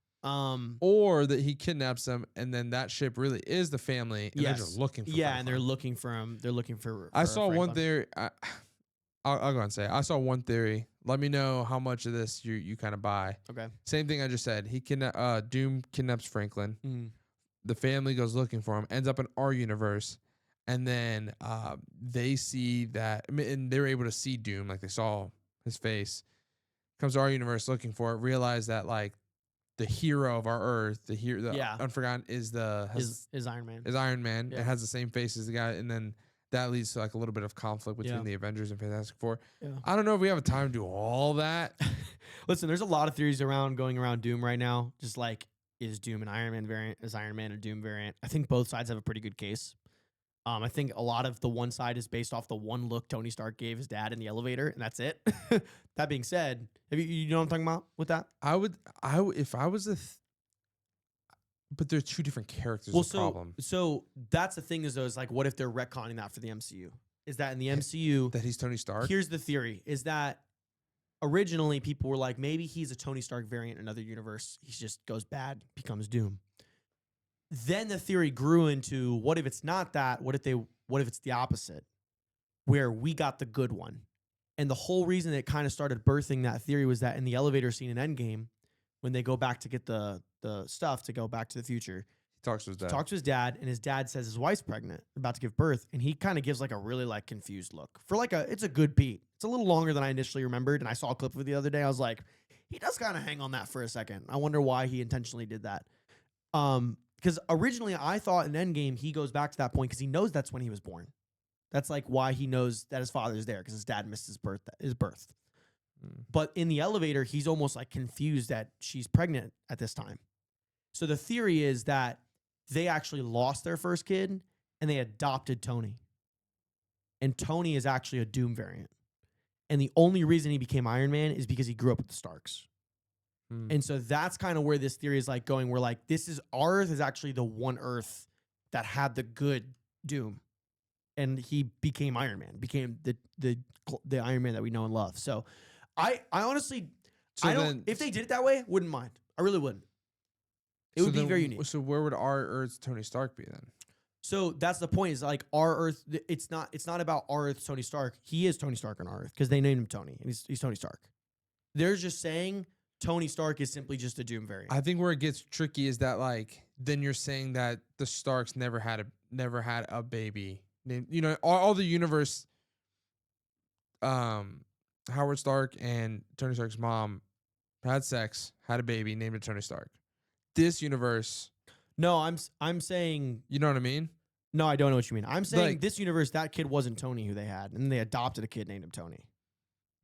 Or that he kidnaps them, and then that ship really is the family, and they're just looking for. Yeah, and they're looking for him. They're looking for. I saw one theory. I'll go and say I saw one theory. Let me know how much of this you kind of buy. Okay. Same thing I just said. Doom kidnaps Franklin. Mm. The family goes looking for him. Ends up in our universe, and then they see that, and they're able to see Doom, like they saw his face. Comes to our universe looking for it. Realize that like. The hero of our Earth, the Unforgotten is Iron Man. Is Iron Man. Yeah. It has the same face as the guy, and then that leads to like a little bit of conflict between the Avengers and Fantastic Four. Yeah. I don't know if we have time to do all that. Listen, there's a lot of theories going around Doom right now. Just like, is Doom an Iron Man variant? Is Iron Man a Doom variant? I think both sides have a pretty good case. I think a lot of the one side is based off the one look Tony Stark gave his dad in the elevator, and that's it. That being said, you know what I'm talking about with that? I would if I was but they're two different characters. Well, problem. So that's the thing is like, what if they're retconning that for the MCU? Is that in the MCU that he's Tony Stark? Here's the theory: is that originally people were like, maybe he's a Tony Stark variant in another universe. He just goes bad, becomes Doom. Then the theory grew into, what if it's not that? What if it's the opposite, where we got the good one? And the whole reason it kind of started birthing that theory was that in the elevator scene in Endgame, when they go back to get the stuff to go back to the future, he talks to his dad, and his dad says his wife's pregnant, about to give birth, and he kind of gives like a really like confused look for like it's a good beat. It's a little longer than I initially remembered, and I saw a clip of it the other day. I was like, he does kind of hang on that for a second. I wonder why he intentionally did that. Because originally I thought in Endgame he goes back to that point because he knows that's when he was born. That's like why he knows that his father's there, because his dad missed his birth. But in the elevator, he's almost like confused that she's pregnant at this time. So the theory is that they actually lost their first kid and they adopted Tony. And Tony is actually a Doom variant. And the only reason he became Iron Man is because he grew up with the Starks. And so that's kind of where this theory is like going. We're like, our Earth is actually the one Earth that had the good Doom, and he became Iron Man, became the Iron Man that we know and love. So, I honestly, if they did it that way, wouldn't mind. I really wouldn't. It would be very unique. So where would our Earth's Tony Stark be then? So that's the point. Is like our Earth. It's not about our Earth's Tony Stark. He is Tony Stark on our Earth because they named him Tony, and he's Tony Stark. They're just saying Tony Stark is simply just a Doom variant. I think where it gets tricky is that like then you're saying that the Starks never had a baby. You know, all the universe, Howard Stark and Tony Stark's mom had sex, had a baby, named it Tony Stark. This universe. No, I'm saying. You know what I mean? No, I don't know what you mean. I'm saying like, this universe, that kid wasn't Tony who they had, and they adopted a kid named him Tony.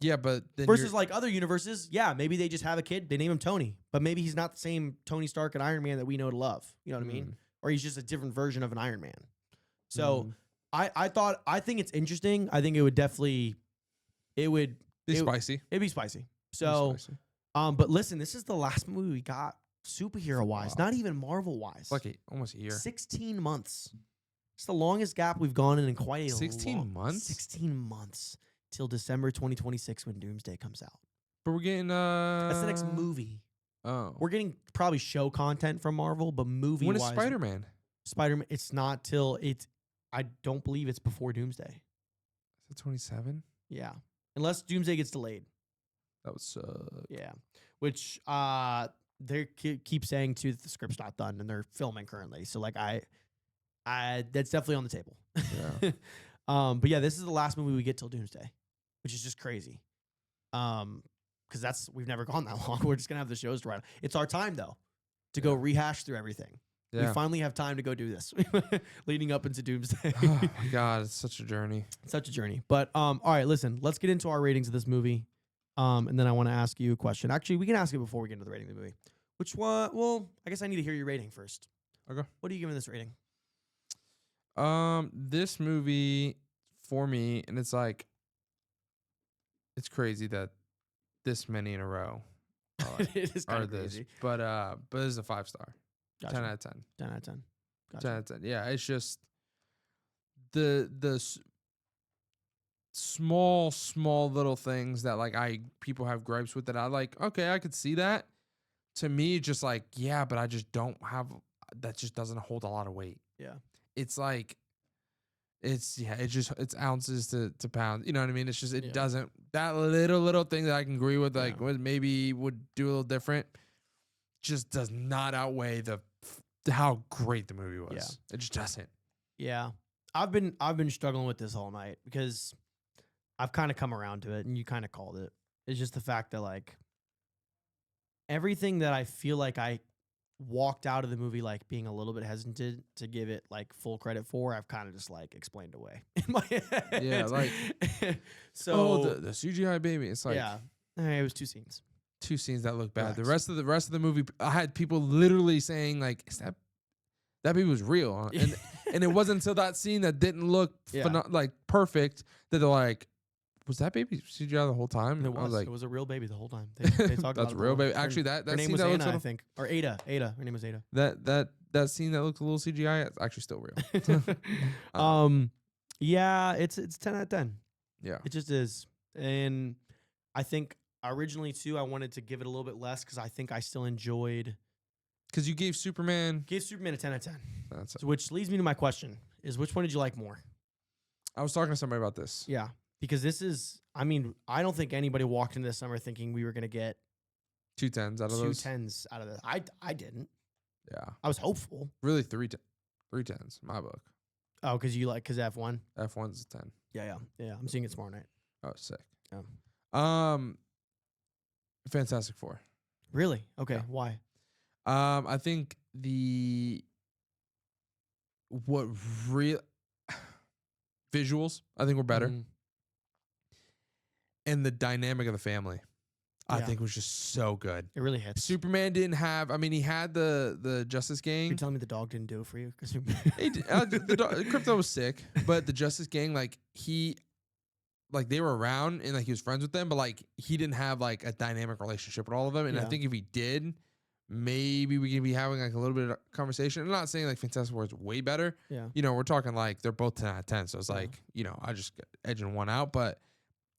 Yeah, but then versus like other universes, yeah, maybe they just have a kid, they name him Tony, but maybe he's not the same Tony Stark and Iron Man that we know to love. You know what I mean? Or he's just a different version of an Iron Man. So I think it's interesting. I think it would definitely, be spicy. It'd be spicy. So, but listen, this is the last movie we got superhero wise, not even Marvel wise. Like almost a year. 16 months. It's the longest gap we've gone in quite a 16 months. 16 months. Till December 2026 when Doomsday comes out. But we're getting that's the next movie. Oh. We're getting probably show content from Marvel, but movie when wise. is Spider-Man? It's not till I don't believe it's before Doomsday. to 27. Yeah, unless Doomsday gets delayed. That would suck. Yeah, which they keep saying too that the script's not done and they're filming currently. So like I that's definitely on the table. Yeah. But yeah, this is the last movie we get till Doomsday, which is just crazy. Because we've never gone that long. We're just gonna have the shows to write. It's our time though to go rehash through everything. Yeah. We finally have time to go do this, leading up into Doomsday. Oh my God, it's such a journey. Such a journey. But all right, listen, let's get into our ratings of this movie. And then I want to ask you a question. Actually, we can ask it before we get into the rating of the movie. Which one? Well, I guess I need to hear your rating first. Okay. What are you giving this rating? This movie for me, and it's like, it's crazy that this many in a row It is kind of this, crazy. but this is a 5-star, Gotcha. 10 out of 10. 10 out of 10. Gotcha. 10 out of 10. Yeah, it's just the small little things that like people have gripes with that I like. Okay, I could see that. To me, just like, yeah, but I just don't have that. Just doesn't hold a lot of weight. Yeah. It's like, it's ounces to pounds. You know what I mean? It's just doesn't, that little thing that I can agree with, like maybe would do a little different, just does not outweigh how great the movie was. Yeah. It just doesn't. Yeah. I've been struggling with this all night because I've kind of come around to it, and you kind of called it. It's just the fact that like everything that I feel like I walked out of the movie like being a little bit hesitant to give it like full credit for, I've kind of just like explained away in my head. Yeah, like so the CGI baby. It's like it was 2 scenes. 2 scenes that look bad. Relax. The rest of the movie, I had people literally saying like, "Is that baby was real?" Huh? And it wasn't until that scene that didn't look like perfect that they're like, "Was that baby CGI the whole time?" And I was like, it was a real baby the whole time. They talked about "That's it real baby." her Actually, that name scene was that Anna, looks I think, or Ada. Her name was Ada. that scene that looks a little CGI, it's actually still real. Yeah, it's 10 out of 10. Yeah, It just is. And I think originally too, I wanted to give it a little bit less because I think I still enjoyed. because you gave Superman. Gave Superman a 10 out of 10. That's So which leads me to my question: is which one did you like more? I was talking to somebody about this. Yeah, because this is. I mean, I don't think anybody walked into this summer thinking we were gonna get 2 10s out of two those. 10s out of this. I didn't. Yeah, I was hopeful. really 3 10s in my book. Oh, because F1. F1's a 10. Yeah. I'm seeing it tomorrow night. Oh, sick. Yeah. Fantastic Four. Really? Okay. Yeah. Why? I think what real visuals I think were better, Mhm. and the dynamic of the family I Yeah. think was just so good. It really hits. Superman didn't have. I mean, he had the Justice Gang. You're telling me the dog didn't do it for you? Crypto was sick, but the Justice Gang, like they were around and like he was friends with them, but like he didn't have like a dynamic relationship with all of them. And I Yeah. think if he did, maybe we could be having like a little bit of conversation. I'm not saying like Fantastic Four is way better. Yeah. You know, we're talking like they're both 10 out of 10. So it's Yeah. like, you know, I just got edging one out, but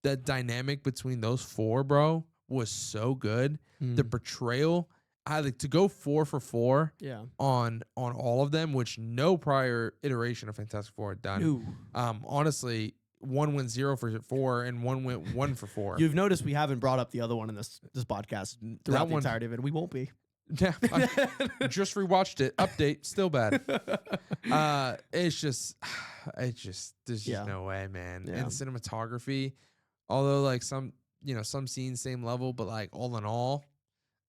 the dynamic between those 4, bro, was so good. The portrayal, I like to go 4 for 4 Yeah. on all of them, which no prior iteration of Fantastic Four had done. No. Honestly, one went 0 for 4 and one went 1 for 4. You've noticed we haven't brought up the other one in this podcast throughout the one- entirety of it. We won't be. Yeah, I just rewatched it. Update, still bad. It's just there's just no way, man. Yeah. And cinematography, although like some scenes same level, but like all in all,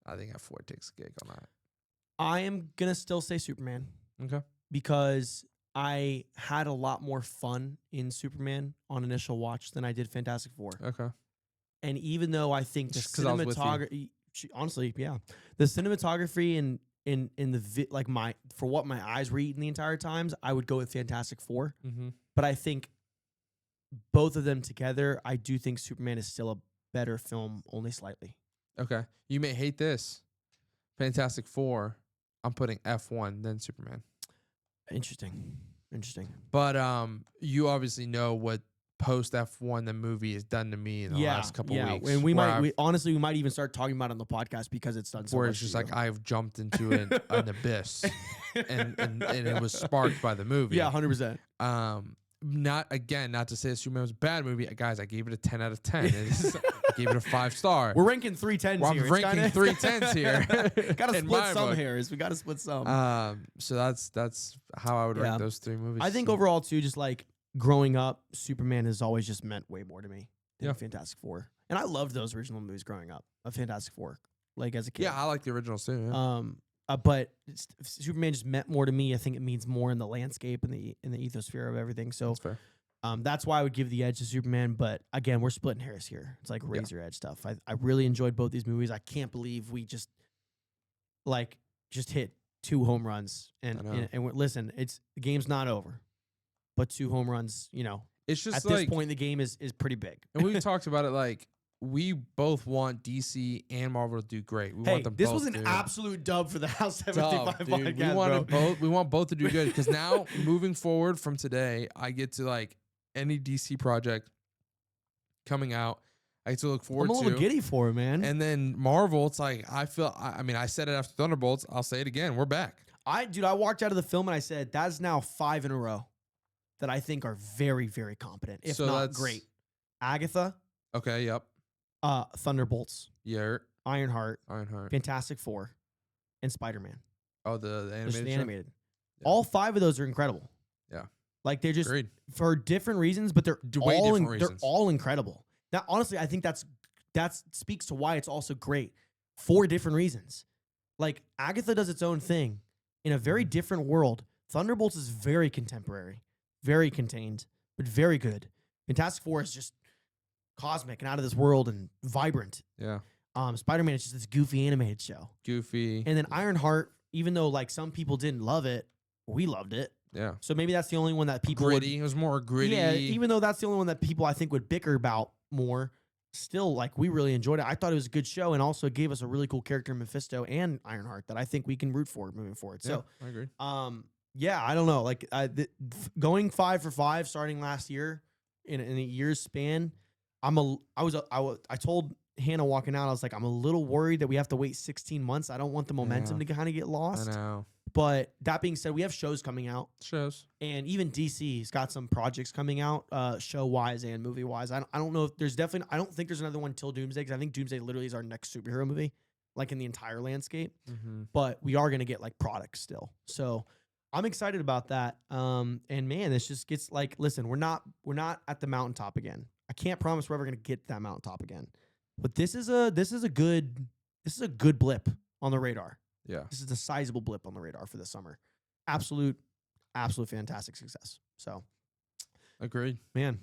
I think F4 takes a gig on that. I am gonna still say Superman Okay. because I had a lot more fun in Superman on initial watch than I did Fantastic Four. Okay. And even though I think the Just 'cause I was with you. cinematography, honestly, yeah, the cinematography and in the for what my eyes were eating the entire times, I would go with Fantastic Four. Mm-hmm. But I think both of them together, I do think Superman is still a better film, only slightly. Okay. You may hate this. Fantastic Four, I'm putting F1, then Superman. Interesting. But you obviously know what post F1 the movie has done to me in the last couple weeks. And we honestly might even start talking about it on the podcast because it's done so where much it's just to like you. I've jumped into an abyss and it was sparked by the movie. Yeah, 100%. not to say Superman was a bad movie, guys. I gave it a 10 out of 10. I gave it a 5-star. We're ranking 310s here. I'm ranking 310s here. Gotta split some hairs. We gotta split some. So that's how I would rank those 3 movies. I think overall too, just like growing up, Superman has always just meant way more to me than Fantastic Four. And I loved those original movies growing up of Fantastic Four, like as a kid. Yeah, I like the originals too. Yeah. But Superman just meant more to me. I think it means more in the landscape and the ethosphere of everything. So That's fair. That's why I would give the edge to Superman. But again, we're splitting hairs here. It's like razor edge stuff. I really enjoyed both these movies. I can't believe we just hit 2 home runs. And listen, the game's not over, but 2 home runs. You know, it's just at this point the game is pretty big. And we've talked about it like. We both want DC and Marvel to do great. We want them this both was an absolute dub for the House 75 podcast. We want both to do good because now moving forward from today, I get to like any DC project coming out. I get to look forward to. I'm a little giddy for it, man. And then Marvel, it's like I said it after Thunderbolts. I'll say it again. We're back. I walked out of the film and I said that's now 5 in a row that I think are very, very competent, if not great. Agatha. Okay. Yep. Thunderbolts, Ironheart, Fantastic Four, and Spider-Man. Oh, the animated. Animated. Yeah. All 5 of those are incredible. Yeah, like they're just for different reasons, but they're all incredible. Now, honestly, I think that speaks to why it's also great for different reasons. Like Agatha does its own thing in a very different world. Thunderbolts is very contemporary, very contained, but very good. Fantastic Four is just cosmic and out of this world and vibrant. Yeah. Spider-Man is just this goofy animated show. Goofy. And then Ironheart, even though like some people didn't love it, we loved it. Yeah. So maybe that's the only one that people It was more gritty. Yeah, even though that's the only one that people I think would bicker about more, still like we really enjoyed it. I thought it was a good show and also gave us a really cool character in Mephisto and Ironheart that I think we can root for moving forward. Yeah, so I agree. Yeah, I don't know. Like going 5 for 5 starting last year in a year's span. I told Hannah walking out, I was like, I'm a little worried that we have to wait 16 months. I don't want the momentum to kind of get lost. I know. But that being said, we have shows coming out. And even DC's got some projects coming out, show-wise and movie-wise. I don't know if I don't think there's another one till Doomsday, because I think Doomsday literally is our next superhero movie, like in the entire landscape. Mm-hmm. But we are going to get like products still. So I'm excited about that. And man, this just gets like, listen, we're not at the mountaintop again. I can't promise we're ever going to get that mountaintop again, but this is a good blip on the radar. Yeah, this is a sizable blip on the radar for this summer. Absolute fantastic success. So, agreed, man.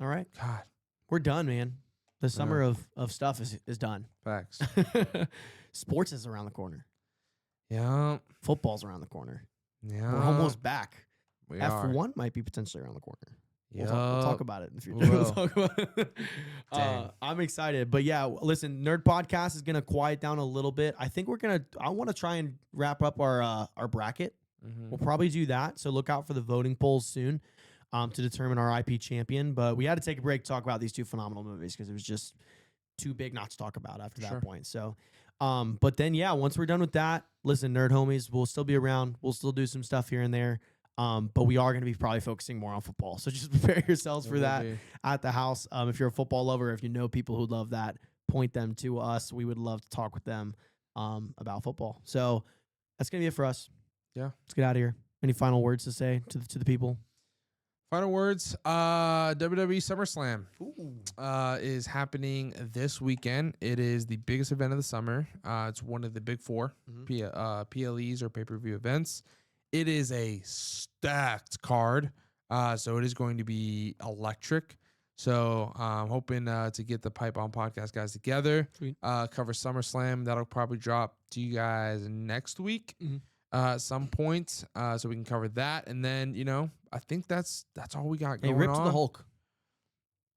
All right, God, we're done, man. The summer of stuff is done. Facts. Sports is around the corner. Yeah, football's around the corner. Yeah, we're almost back. F1 might be potentially around the corner. We'll talk about it in the future. We'll talk about it. I'm excited. But yeah, listen, Nerd Podcast is going to quiet down a little bit. I think I want to try and wrap up our bracket. Mm-hmm. We'll probably do that. So look out for the voting polls soon to determine our IP champion. But we had to take a break to talk about these 2 phenomenal movies because it was just too big not to talk about after that point. So, but then, yeah, once we're done with that, listen, Nerd Homies, we'll still be around. We'll still do some stuff here and there. But we are going to be probably focusing more on football. So just prepare yourselves for that at the house. If you're a football lover, if you know people who love that, point them to us. We would love to talk with them about football. So that's going to be it for us. Yeah. Let's get out of here. Any final words to say to the people? Final words. WWE SummerSlam is happening this weekend. It is the biggest event of the summer. It's one of the big 4 PLEs or pay-per-view events. It is a stacked card, so it is going to be electric. So I'm hoping to get the Pipe On Podcast guys together, cover SummerSlam. That'll probably drop to you guys next week at some point, so we can cover that. And then, I think that's all we got going on. Hey, rip to the Hulk.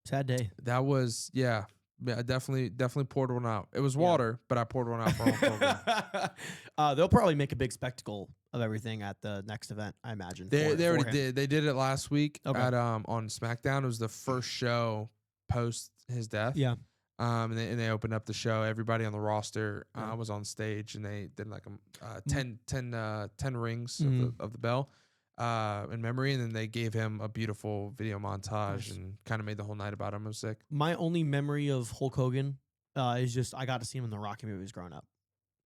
Sad day. That was, yeah, I definitely poured one out. It was water, but I poured one out for all. They'll probably make a big spectacle of everything at the next event, I imagine. They already did. They did it last week at on SmackDown. It was the first show post his death. Yeah. And they opened up the show. Everybody on the roster was on stage, and they did like 10 rings of the bell. in memory, and then they gave him a beautiful video montage Nice. and kind of made the whole night about him. It was sick. My only memory of Hulk Hogan is just I got to see him in the Rocky movies growing up.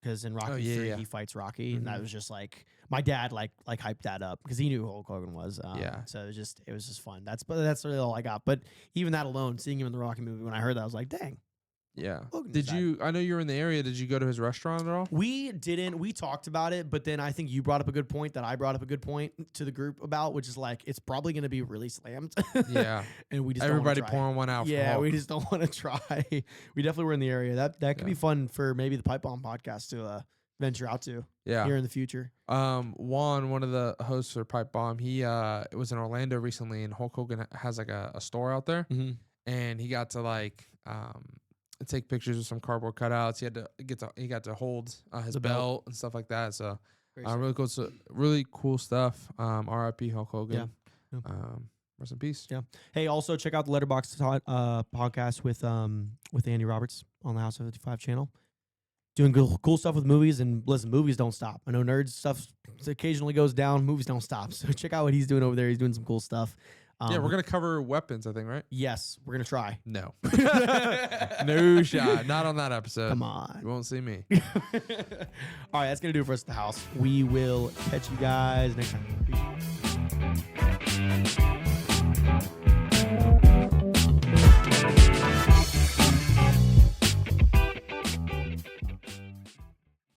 Because in Rocky 3, he fights Rocky, and that was just like my dad like hyped that up because he knew who Hulk Hogan was. So it was just fun. That's really all I got. But even that alone, seeing him in the Rocky movie, when I heard that, I was like, dang. Yeah. Hogan's Did back. you? I know you were in the area. Did you go to his restaurant at all? We didn't. We talked about it, but then I think you brought up a good point that I brought up a good point to the group about, which is like it's probably going to be really slammed. Yeah. And we just Everybody don't wanna try. pouring one out. Yeah, for we Hulk. just don't want to try. We definitely were in the area. That could be fun for maybe the Pipe Bomb podcast to venture out to here in the future. One of the hosts for Pipe Bomb, he was in Orlando recently, and Hulk Hogan has like a store out there, and he got to like take pictures with some cardboard cutouts. He got to hold his belt and stuff like that. So really cool. So really cool stuff. R.I.P. Hulk Hogan. Yeah. Rest in peace. Yeah. Hey, also check out the Letterboxd podcast with Andy Roberts on the House of 55 channel. Doing cool stuff with movies, and listen, movies don't stop. I know nerds stuff occasionally goes down. Movies don't stop. So check out what he's doing over there. He's doing some cool stuff. We're going to cover weapons, I think, right? Yes, we're going to try. No. No shot. Not on that episode. Come on. You won't see me. All right, that's going to do it for us at the house. We will catch you guys next time. Peace.